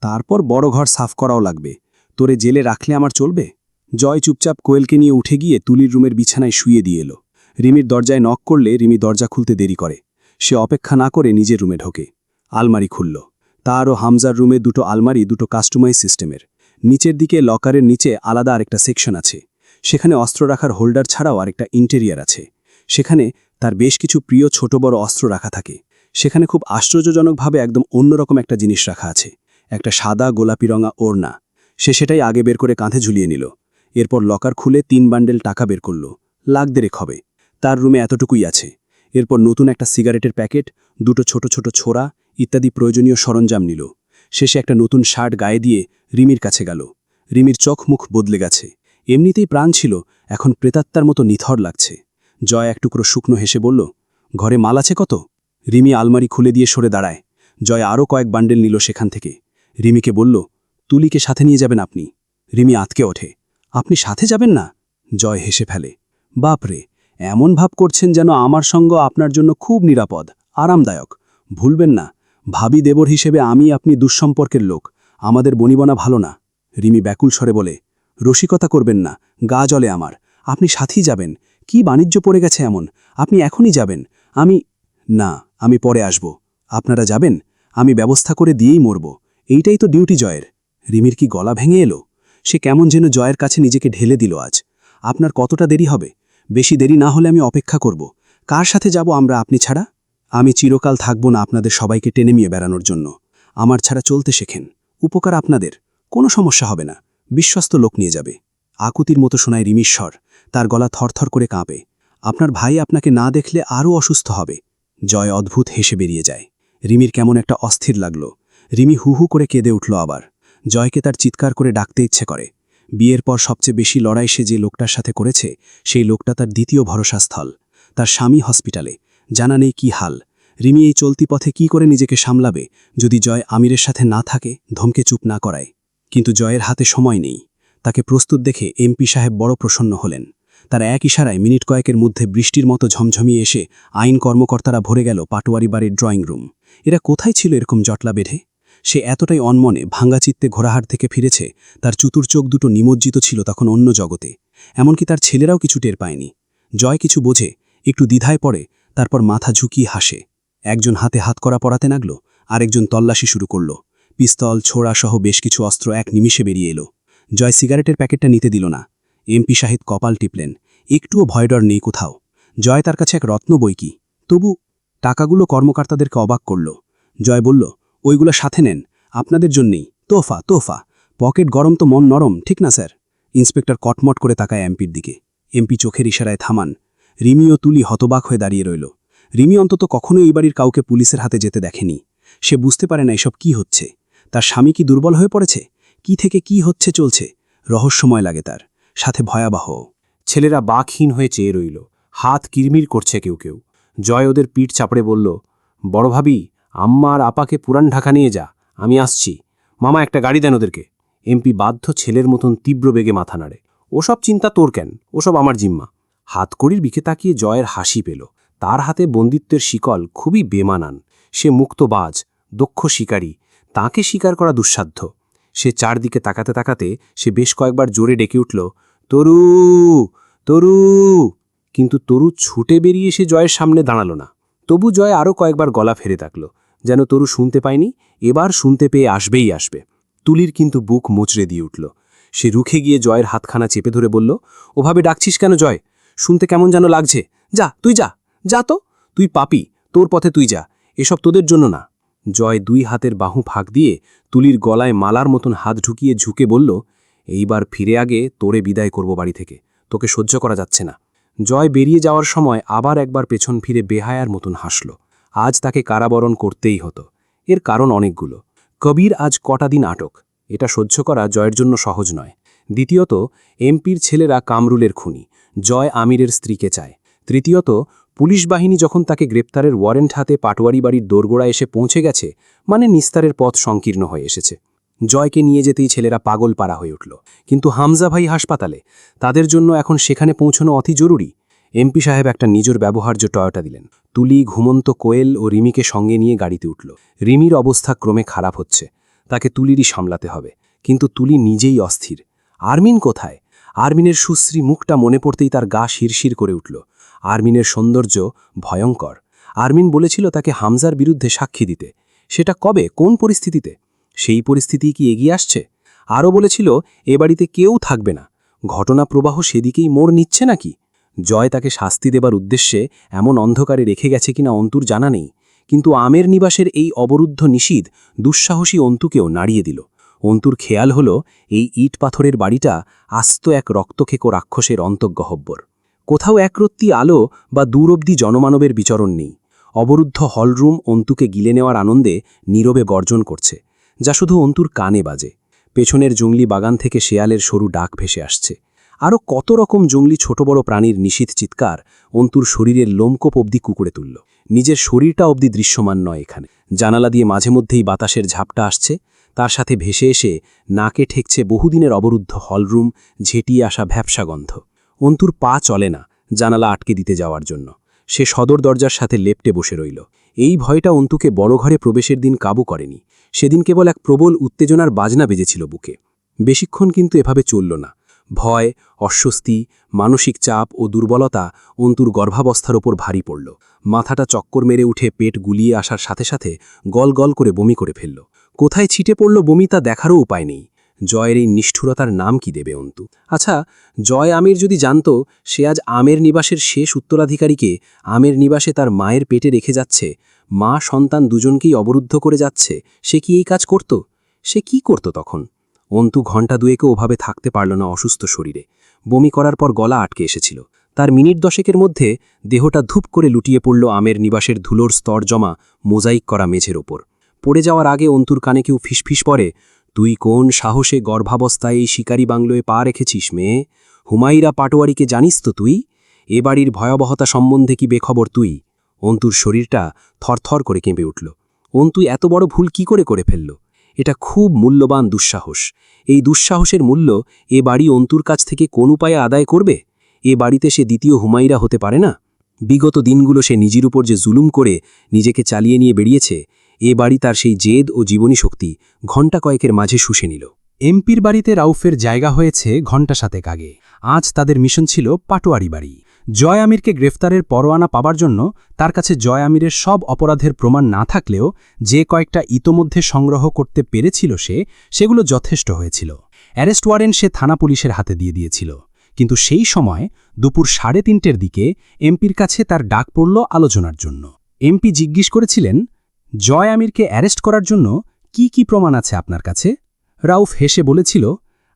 তারপর বড় ঘর সাফ করাও লাগবে। তোরে জেলে রাখলে আমার চলবে? জয় চুপচাপ কোয়েলকে নিয়ে উঠে গিয়ে তুলির রুমের বিছানায় শুয়ে দিয়ে এলো। রিমির দরজায় নক করলে রিমি দরজা খুলতে দেরি করে। সে অপেক্ষা না করে নিজের রুমে ঢোকে। আলমারি খুলল। তার ও হামজার রুমে 2টো আলমারি, 2টো কাস্টমাইজ সিস্টেমের। নিচের দিকে লকারের নিচে আলাদা আরেকটা সেকশন আছে। সেখানে অস্ত্র রাখার হোল্ডার ছাড়াও আরেকটা ইন্টেরিয়ার আছে। সেখানে তার বেশ কিছু প্রিয় ছোট বড় অস্ত্র রাখা থাকে। সেখানে খুব আশ্চর্যজনকভাবে একদম অন্যরকম একটা জিনিস রাখা আছে, একটা সাদা গোলাপি রঙা ওড়না। সে সেটাই আগে বের করে কাঁধে ঝুলিয়ে নিল। এরপর লকার খুলে 3 বান্ডেল টাকা বের করল। লাখ দেড়েক হবে। তার রুমে এতটুকুই আছে। এরপর নতুন একটা সিগারেটের প্যাকেট, 2টো ছোট ছোট ছোরা ইত্যাদি প্রয়োজনীয় সরঞ্জাম নিল। শেষে একটা নতুন শার্ট গায়ে দিয়ে রিমির কাছে গেল। রিমির চোখ মুখ বদলে গেছে। এমনিতেই প্রাণ ছিল, এখন প্রেতাত্মার মতো নিথর লাগছে। জয় এক টুকরো শুকনো হেসে বলল, ঘরে মাল আছে কত? রিমি আলমারি খুলে দিয়ে সরে দাঁড়ায়। জয় আরও কয়েক বান্ডেল নিল সেখান থেকে। রিমিকে বলল, তুলিকে সাথে নিয়ে যাবেন আপনি? রিমি আতকে ওঠে, আপনি সাথে যাবেন না? জয় হেসে ফেলে, বাপরে, এমন ভাব করছেন যেন আমার সঙ্গ আপনার জন্য খুব নিরাপদ, আরামদায়ক। ভুলবেন না, ভাবি দেবর হিসেবে আমি আপনি দুঃসম্পর্কের লোক, আমাদের বনিবনা ভালো না। রিমি ব্যাকুল স্বরে বলে, রসিকতা করবেন না, গা জ্বলে আমার। আপনি সাথেই যাবেন? কি বাণিজ্য পড়ে গেছে এমন? আপনি এখনই যাবেন? না, আমি পরে আসব। আপনারা যাবেন? আমি ব্যবস্থা করে দিয়েই মরব। এইটাই তো ডিউটি জয়ের। রিমির কি গলা ভেঙে এলো? সে কেমন যেন জয়ের কাছে নিজেকে ঢেলে দিল আজ। আপনার কতটা দেরি হবে? বেশি দেরি না হলে আমি অপেক্ষা করব। কার সাথে যাব আমরা আপনি ছাড়া? আমি চিরকাল থাকব না আপনাদের সবাইকে টেনে নিয়ে বেড়ানোর জন্য। আমার ছাড়া চলতে শেখেন, উপকার আপনাদের। কোনো সমস্যা হবে না, বিশ্বস্ত লোক নিয়ে যাবে। আকুতির মতো শোনায় রিমির স্বর, তার গলা থরথর করে কাঁপে। আপনার ভাই আপনাকে না দেখলে আরও অসুস্থ হবে। জয় অদ্ভুত হেসে বেরিয়ে যায়। রিমির কেমন একটা অস্থির লাগল। রিমি হু হু করে কেঁদে উঠল আবার। জয়কে তার চিৎকার করে ডাকতে ইচ্ছে করে। বিয়ের পর সবচেয়ে বেশি লড়াই সে যে লোকটার সাথে করেছে, সেই লোকটা তার দ্বিতীয় ভরসাস্থল। তার স্বামী হসপিটালে, জানা নেই কি হাল। রিমি এই চলতি পথে কি করে নিজেকে সামলাবে যদি জয় আমিরের সাথে না থাকে, ধমকে চুপ না করায়। কিন্তু জয়ের হাতে সময় নেই। তাকে প্রস্তুত দেখে এমপি সাহেব বড় প্রসন্ন হলেন। তার এক ইশারায় মিনিট কয়েকের মধ্যে বৃষ্টির মতো ঝমঝমিয়ে এসে আইন কর্মকর্তারা ভরে গেল পাটোয়ারি বাড়ির ড্রয়িং রুম। এরা কোথায় ছিল এরকম জটলা বেঁধে? সে এতটাই অনমনে ভাঙ্গাচিত্তে ঘোড়াহাট থেকে ফিরেছে, তার চতুর চোখ দুটো নিমজ্জিত ছিল তখন অন্য জগতে। এমনকি তার ছেলেরাও কিছু টের পায়নি। জয় কিছু বোঝে, একটু দ্বিধায় পড়ে, তারপর মাথা ঝুঁকিয়ে হাসে। একজন হাতে হাত করা পরাতে লাগল, আরেকজন তল্লাশি শুরু করল। পিস্তল, ছোড়া সহ বেশ কিছু অস্ত্র এক নিমিষে বেরিয়ে এলো। জয় সিগারেটের প্যাকেটটা নিতে দিল না। এমপি সাহেব কপাল টিপলেন, একটুও ভয়ডর নেই কোথাও। জয় তার কাছে এক রত্ন বই কি, তবু টাকাগুলো কর্মকর্তাদেরকে অবাক করল। জয় বলল, ওইগুলো সাথে নেন, আপনাদের জন্যেই, তোফা তোফা। পকেট গরম তো মন নরম, ঠিক না স্যার? ইন্সপেক্টর কটমট করে তাকায় এমপির দিকে। এমপি চোখের ইশারায় থামান। রিমি ও তুলি হতবাক হয়ে দাঁড়িয়ে রইল। রিমি অন্তত কখনো এই বাড়ির কাউকে পুলিশের হাতে যেতে দেখেনি। সে বুঝতে পারে না এসব কি হচ্ছে। তার স্বামী কি দুর্বল হয়ে পড়েছে? কি থেকে কি হচ্ছে চলছে, রহস্যময় লাগে তার, সাথে ভয়াবহ। ছেলেরা বাকহীন হয়ে চেয়ে রইল, হাত কিরমির করছে কেউ কেউ। জয় ওদের পিঠ চাপড়ে বলল, বড় ভাবি, আম্মা আর আপাকে পুরান ঢাকা নিয়ে যা, আমি আসছি। মামা একটা গাড়ি দেন ওদেরকে। এমপি বাধ্য ছেলের মতন তীব্র বেগে মাথা নাড়ে। ওসব চিন্তা তোর কেন, ওসব আমার জিম্মা। হাতকড়ির দিকে তাকিয়ে জয়ের হাসি পেল। তার হাতে বন্দিত্বের শিকল খুবই বেমানান। সে মুক্তবাজ, দক্ষ শিকারী, তাকে শিকার করা দুঃসাধ্য। সে চারদিকে তাকাতে তাকাতে সে বেশ কয়েকবার জোরে ডেকে উঠল, তরু, তরু। কিন্তু তরু ছুটে বেরিয়ে এসে জয়ের সামনে দাঁড়াল না। তবু জয় আরও কয়েকবার গলা ফেরে থাকল, যেন তরু শুনতে পায়নি, এবার শুনতে পেয়ে আসবেই আসবে। তুলির কিন্তু বুক মোচড়ে দিয়ে উঠল। সে রুখে গিয়ে জয়ের হাতখানা চেপে ধরে বলল, ওভাবে ডাকছিস কেন জয়? শুনতে কেমন যেন লাগছে। যা, তুই যা, যা তো। তুই পাপী, তোর পথে তুই যা। এসব তোদের জন্য না। জয় 2 হাতের বাহু ফাঁক দিয়ে তুলির গলায় মালার মতন হাত ঢুকিয়ে ঝুঁকে বলল, এইবার ফিরে আগে তোরে বিদায় করব বাড়ি থেকে, তোকে সহ্য করা যাচ্ছে না। জয় বেরিয়ে যাওয়ার সময় আবার একবার পেছন ফিরে বেহায়ার মতন হাসল। আজ তাকে কারাবরণ করতেই হতো। এর কারণ অনেকগুলো। কবির আজ কটা দিন আটক, এটা সহ্য করা জয়ের জন্য সহজ নয়। দ্বিতীয়ত, এমপির ছেলেরা কামরুলের খুনি, জয় আমিরের স্ত্রীকে চায়। তৃতীয়ত, পুলিশ বাহিনী যখন তাকে গ্রেপ্তারের ওয়ারেন্ট হাতে পাটোয়ারি বাড়ির দোরগোড়া এসে পৌঁছে গেছে, মানে নিস্তারের পথ সংকীর্ণ হয়ে এসেছে। জয়কে নিয়ে যেতেই ছেলেরা পাগল পাড়া হয়ে উঠল। কিন্তু হামজা ভাই হাসপাতালে, তাদের জন্য এখন সেখানে পৌঁছানো অতি জরুরি। এমপি সাহেব একটা নিজের ব্যবহার্য টয়োটা দিলেন। তুলি, ঘুমন্ত কোয়েল ও রিমিকে সঙ্গে নিয়ে গাড়িতে উঠল। রিমির অবস্থা ক্রমে খারাপ হচ্ছে, তাকে তুলিরই সামলাতে হবে। কিন্তু তুলি নিজেই অস্থির। আরমিন কোথায়? আরমিনের সুশ্রী মুখটা মনে পড়তেই তার গা শিরশির করে উঠল। আরমিনের সৌন্দর্য ভয়ঙ্কর। আরমিন বলেছিল তাকে হামজার বিরুদ্ধে সাক্ষী দিতে। সেটা কবে, কোন পরিস্থিতিতে? সেই পরিস্থিতি কি এগিয়ে আসছে? আরও বলেছিল এ বাড়িতে কেউ থাকবে না। ঘটনা প্রবাহ সেদিকেই মোড় নিচ্ছে নাকি? জয় তাকে শাস্তি দেবার উদ্দেশ্যে এমন অন্ধকারে রেখে গেছে কিনা অন্তুর জানা নেই, কিন্তু আমের নিবাসের এই অবরুদ্ধ নিষিদ্ধ দুঃসাহসী অন্তুকেও নাড়িয়ে দিল। অন্তুর খেয়াল হল এই ইট পাথরের বাড়িটা আস্ত এক রক্তখেকো রাক্ষসের অন্তঃগহ্বর। কোথাও একরত্তি আলো বা দূর অবধি জনমানবের বিচরণ নেই। অবরুদ্ধ হলরুম অন্তুকে গিলে নেওয়ার আনন্দে নীরবে গর্জন করছে, যা শুধু অন্তুর কানে বাজে। পেছনের জঙ্গলি বাগান থেকে শেয়ালের সরু ডাক ভেসে আসছে। আরও কত রকম জঙ্গলি ছোট বড় প্রাণীর নিশীথ চিৎকার অন্তুর শরীরের লোমকূপ অবধি কুকুরে তুলল। নিজের শরীরটা অবধি দৃশ্যমান নয় এখানে। জানালা দিয়ে মাঝে মধ্যেই বাতাসের ঝাপটা আসছে, তার সাথে ভেসে এসে নাকে ঠেকছে বহুদিনের অবরুদ্ধ হলরুম ঝেঁটিয়ে আসা ভ্যাপসা গন্ধ। অন্তুর পা চলে না জানালা আটকে দিতে যাওয়ার জন্য। সে সদর দরজার সাথে লেপ্টে বসে রইল। এই ভয়টা অন্তুকে বড় ঘরে প্রবেশের দিন কাবু করেনি। সেদিন কেবল এক প্রবল উত্তেজনার বাজনা বেজেছিল বুকে। বেশিক্ষণ কিন্তু এভাবে চলল না। ভয়, অস্বস্তি, মানসিক চাপ ও দুর্বলতা অন্তুর গর্ভাবস্থার ওপর ভারী পড়ল। মাথাটা চক্কর মেরে উঠে পেট গুলিয়ে আসার সাথে সাথে গল গল করে বমি করে ফেলল। কোথায় ছিটে পড়ল বমি তা দেখারও উপায় নেই। জয়ের এই নিষ্ঠুরতার নাম কি দেবে অন্তু? আচ্ছা, জয় আমির যদি জানত সে আজ আমের নিবাসের শেষ উত্তরাধিকারীকে আমের নিবাসে তার মায়ের পেটে রেখে যাচ্ছে, মা সন্তান দুজনকেই অবরুদ্ধ করে যাচ্ছে, সে কি এই কাজ করত? সে কি করত তখন? অন্তু ঘণ্টা দুয়েকে ওভাবে থাকতে পারল না অসুস্থ শরীরে। বমি করার পর গলা আটকে এসেছিল। তার মিনিট দশেকের মধ্যে দেহটা ধূপ করে লুটিয়ে পড়ল আমের নিবাসের ধুলোর স্তর জমা মোজাইক করা মেঝের ওপর। পড়ে যাওয়ার আগে অন্তুর কানে কেউ ফিসফিস পড়ে, তুই কোন সাহসে গর্ভাবস্থায় এই শিকারি বাংলোয় পা রেখেছিস মেয়ে? হুমাইরা পাটোয়ারিকে জানিস তো তুই? এ বাড়ির ভয়াবহতা সম্বন্ধে কি বেখবর তুই? অন্তুর শরীরটা থরথর করে কেঁপে উঠল। অন্তু এত বড় ভুল কি করে ফেলল? এটা খুব মূল্যবান দুঃসাহস। এই দুঃসাহসের মূল্য এ বাড়ি অন্তুর কাছ থেকে কোন উপায়ে আদায় করবে? এ বাড়িতে সে দ্বিতীয় হুমাইরা হতে পারে না। বিগত দিনগুলো সে নিজের উপর যে জুলুম করে নিজেকে চালিয়ে নিয়ে বেরিয়েছে, এ বাড়ি তার সেই জেদ ও জীবনী শক্তি ঘণ্টা কয়েকের মাঝে শুষে নিল। এমপির বাড়িতে রাউফের জায়গা হয়েছে ঘণ্টা 7 আগে। আজ তাদের মিশন ছিল পাটোয়ারি বাড়ি। জয় আমিরকে গ্রেফতারের পরোয়ানা পাবার জন্য তার কাছে জয় আমিরের সব অপরাধের প্রমাণ না থাকলেও যে কয়েকটা ইতোমধ্যে সংগ্রহ করতে পেরেছিল সেগুলো যথেষ্ট হয়েছিল। অ্যারেস্ট ওয়ারেন্ট সে থানা পুলিশের হাতে দিয়ে দিয়েছিল। কিন্তু সেই সময় দুপুর 3:30টার দিকে এমপির কাছে তার ডাক পড়ল আলোচনার জন্য। এমপি জিজ্ঞেস করেছিলেন, জয় আমিরকে অ্যারেস্ট করার জন্য কি কি প্রমাণ আছে আপনার কাছে? রাউফ হেসে বলেছিল,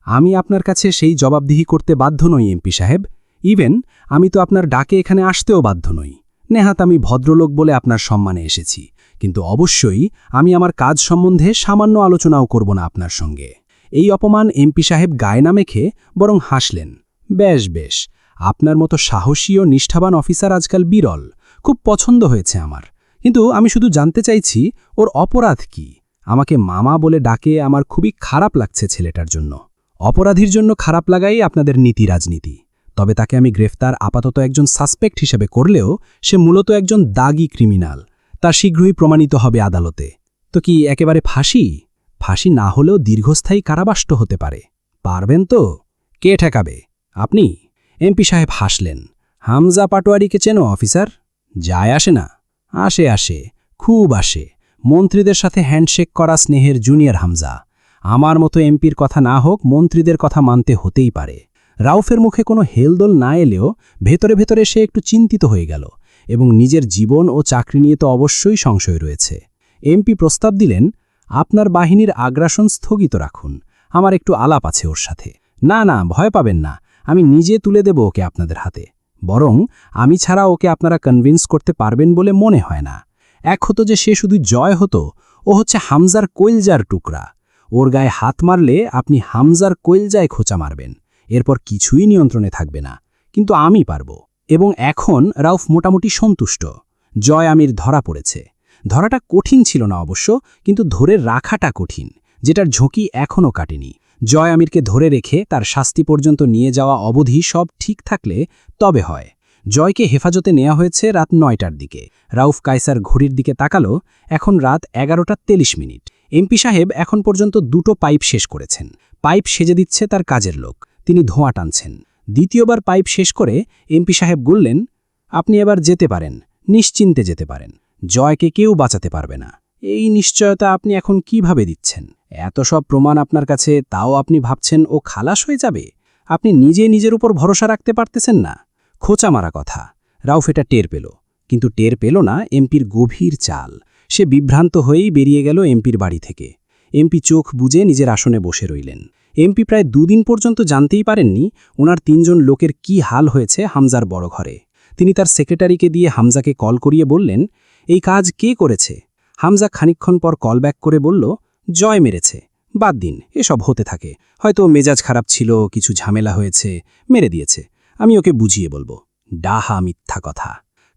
আমি আপনার কাছে সেই জবাবদিহি করতে বাধ্য নই এমপি সাহেব। ইভেন আমি তো আপনার ডাকে এখানে আসতেও বাধ্য নই। নেহাত আমি ভদ্রলোক বলে আপনার সম্মানে এসেছি, কিন্তু অবশ্যই আমি আমার কাজ সম্বন্ধে সামান্য আলোচনাও করব না আপনার সঙ্গে। এই অপমান এমপি সাহেব গায়ে না মেখে বরং হাসলেন। বেশ বেশ, আপনার মতো সাহসী ও নিষ্ঠাবান অফিসার আজকাল বিরল। খুব পছন্দ হয়েছে আমার। কিন্তু আমি শুধু জানতে চাইছি ওর অপরাধ কি? আমাকে মামা বলে ডাকে আমার খুবই খারাপ লাগছে ছেলেটার জন্য। অপরাধীর জন্য খারাপ লাগাই আপনাদের নীতি রাজনীতি। তবে তাকে আমি গ্রেফতার আপাতত একজন সাসপেক্ট হিসেবে করলেও সে মূলত একজন দাগী ক্রিমিনাল। তা শীঘ্রই প্রমাণিত হবে আদালতে। তো কি একেবারে ফাঁসি? ফাঁসি না হলেও দীর্ঘস্থায়ী কারাবাস হতে পারে। পারবেন তো? কে ঠেকাবে? আপনি? এমপি সাহেব হাসলেন। হামজা পাটোয়ারিকে চেনো অফিসার? যায় আসে না? আসে, খুব আসে। মন্ত্রীদের সাথে হ্যান্ডশেক করা স্নেহের জুনিয়র হামজা। আমার মতো এমপির কথা না হোক, মন্ত্রীদের কথা মানতে হতেই পারে। রাউফের মুখে কোনো হেলদোল না এলেও ভেতরে ভেতরে সে একটু চিন্তিত হয়ে গেল। এবং নিজের জীবন ও চাকরি নিয়ে তো অবশ্যই সংশয় রয়েছে। এমপি প্রস্তাব দিলেন, আপনার বাহিনীর আগ্রাসন স্থগিত রাখুন, আমার একটু আলাপ আছে ওর সাথে। না না, ভয় পাবেন না, আমি নিজে তুলে দেব ওকে আপনাদের হাতে। বরং আমি ছাড়া ওকে আপনারা কনভিন্স করতে পারবেন বলে মনে হয় না। এক হতো যে সে শুধু জয় হতো, ও হচ্ছে হামজার কইলজার টুকরা। ওর গায়ে হাত মারলে আপনি হামজার কইলজায় খোঁচা মারবেন, এরপর কিছুই নিয়ন্ত্রণে থাকবে না। কিন্তু আমি পারব। এবং এখন রাউফ মোটামুটি সন্তুষ্ট। জয় আমির ধরা পড়েছে। ধরাটা কঠিন ছিল না অবশ্য, কিন্তু ধরে রাখাটা কঠিন, যেটার ঝুঁকি এখনও কাটেনি। জয় আমিরকে ধরে রেখে তার শাস্তি পর্যন্ত নিয়ে যাওয়া অবধি সব ঠিক থাকলে তবে হয়। জয়কে হেফাজতে নেওয়া হয়েছে রাত 9টার দিকে। রাউফ কায়সার ঘড়ির দিকে তাকালো, এখন রাত 11:23। এমপি সাহেব এখন পর্যন্ত 2টো পাইপ শেষ করেছেন। পাইপ সেজে দিচ্ছে তার কাজের লোক, তিনি ধোঁয়া টানছেন। দ্বিতীয়বার পাইপ শেষ করে এমপি সাহেব বললেন, আপনি এবার যেতে পারেন, নিশ্চিন্তে যেতে পারেন। জয়কে কেউ বাঁচাতে পারবে না। এই নিশ্চয়তা আপনি এখন কিভাবে দিচ্ছেন? এত সব প্রমাণ আপনার কাছে, তাও আপনি ভাবছেন ও খালাস হয়ে যাবে? আপনি নিজের উপর ভরসা রাখতে পারতেছেন না? খোঁচা মারা কথা। রাউফ এটা টের পেল, কিন্তু টের পেল না এমপির গভীর চাল। সে বিভ্রান্ত হয়েই বেরিয়ে গেল এমপির বাড়ি থেকে। এমপি চোখ বুজে নিজের আসনে বসে রইলেন। এমপি প্রায় 2 দিন পর্যন্ত জানতেই পারেননি ওনার 3 জন লোকের কি হাল হয়েছে হামজার বড় ঘরে। তিনি তার সেক্রেটারিকে দিয়ে হামজাকে কল করিয়ে বললেন, এই কাজ কে করেছে? হামজা খানিকক্ষণ পর কল ব্যাক করে বলল, জয় মেরেছে। বাদ দিন, এসব হতে থাকে, হয়তো মেজাজ খারাপ ছিল, কিছু ঝামেলা হয়েছে, মেরে দিয়েছে, আমি ওকে বুঝিয়ে বলবো। ডাহা মিথ্যা কথা।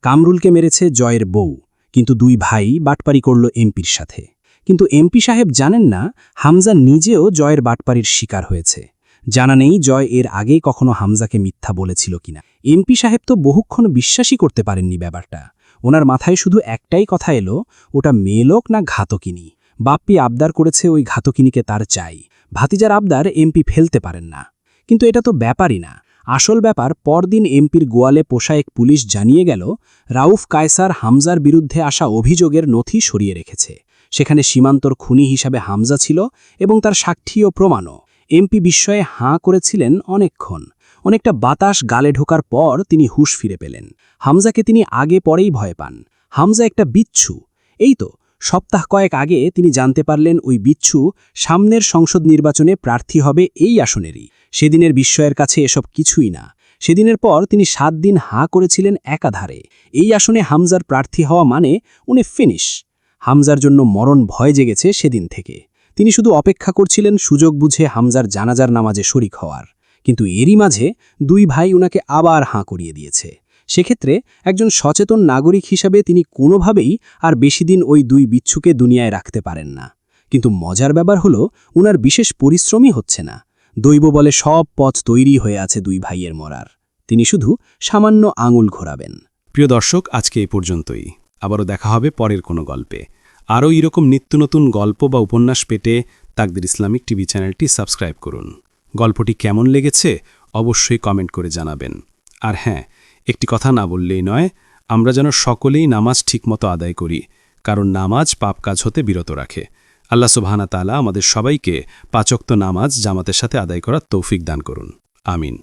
কামরুলকে মেরেছে জয়ের বউ, কিন্তু 2 ভাই বাটপারি করল এমপির সাথে। কিন্তু এমপি সাহেব জানেন না হামজা নিজেও জয়ের বাটপারির শিকার হয়েছে। জানা নেই জয় এর আগেই কখনো হামজাকে মিথ্যা বলেছিল কিনা। এমপি সাহেব তো বহুক্ষণ বিশ্বাসই করতে পারেননি ব্যাপারটা। ওনার মাথায় শুধু একটাই কথা এলো, ওটা মেয়েলোক না ঘাতকিনী। বাপ্পি আবদার করেছে ওই ঘাতকিনীকে তার চাই। ভাতিজার আবদার এমপি ফেলতে পারেন না। কিন্তু এটা তো ব্যাপারই না। আসল ব্যাপার, পরদিন এমপির গোয়ালে পোষা এক পুলিশ জানিয়ে গেল, রাউফ কায়সার হামজার বিরুদ্ধে আসা অভিযোগের নথি সরিয়ে রেখেছে। সেখানে সীমান্তর খুনি হিসাবে হামজা ছিল এবং তার সাক্ষী ও প্রমাণও। এমপি বিস্ময়ে হাঁ করেছিলেন অনেকক্ষণ। অনেকটা বাতাস গালে ঢোকার পর তিনি হুঁশ ফিরে পেলেন। হামজাকে তিনি আগে পরেই ভয় পান। হামজা একটা বিচ্ছু। এই তো সপ্তাহ কয়েক আগে তিনি জানতে পারলেন ওই বিচ্ছু সামনের সংসদ নির্বাচনে প্রার্থী হবে এই আসনেরই। সেদিনের বিস্ময়ের কাছে এসব কিছুই না। সেদিনের পর তিনি 7 দিন হাঁ করেছিলেন একাধারে। এই আসনে হামজার প্রার্থী হওয়া মানে উনি ফিনিশ। হামজার জন্য মরণ ভয় জেগেছে সেদিন থেকে। তিনি শুধু অপেক্ষা করছিলেন সুযোগ বুঝে হামজার জানাজার নামাজে শরিক হওয়ার। কিন্তু এরই মাঝে 2 ভাই উনাকে আবার হাঁ করিয়ে দিয়েছে। সেক্ষেত্রে একজন সচেতন নাগরিক হিসাবে তিনি কোনোভাবেই আর বেশি দিন ওই 2 বিচ্ছুকে দুনিয়ায় রাখতে পারেন না। কিন্তু মজার ব্যাপার হলো, উনার বিশেষ পরিশ্রমই হচ্ছে না। দৈব বলে সব পথ তৈরি হয়ে আছে 2 ভাইয়ের মরার। তিনি শুধু সামান্য আঙুল ঘোরাবেন। প্রিয় দর্শক, আজকে এই পর্যন্তই। আবারও দেখা হবে পরের কোনো গল্পে। আরও এরকম নিত্য নতুন গল্প বা উপন্যাস পেতে তাকদির ইসলামিক টিভি চ্যানেলটি সাবস্ক্রাইব করুন। গল্পটি কেমন লেগেছে অবশ্যই কমেন্ট করে জানাবেন। আর হ্যাঁ, একটি কথা না বললেই নয়, আমরা যেন সকলেই নামাজ ঠিকমতো আদায় করি, কারণ নামাজ পাপ কাজ হতে বিরত রাখে। আল্লাহ সুবহানাহু ওয়া তাআলা আমাদের সবাইকে 5 ওয়াক্ত নামাজ জামাতের সাথে আদায় করার তৌফিক দান করুন। আমিন।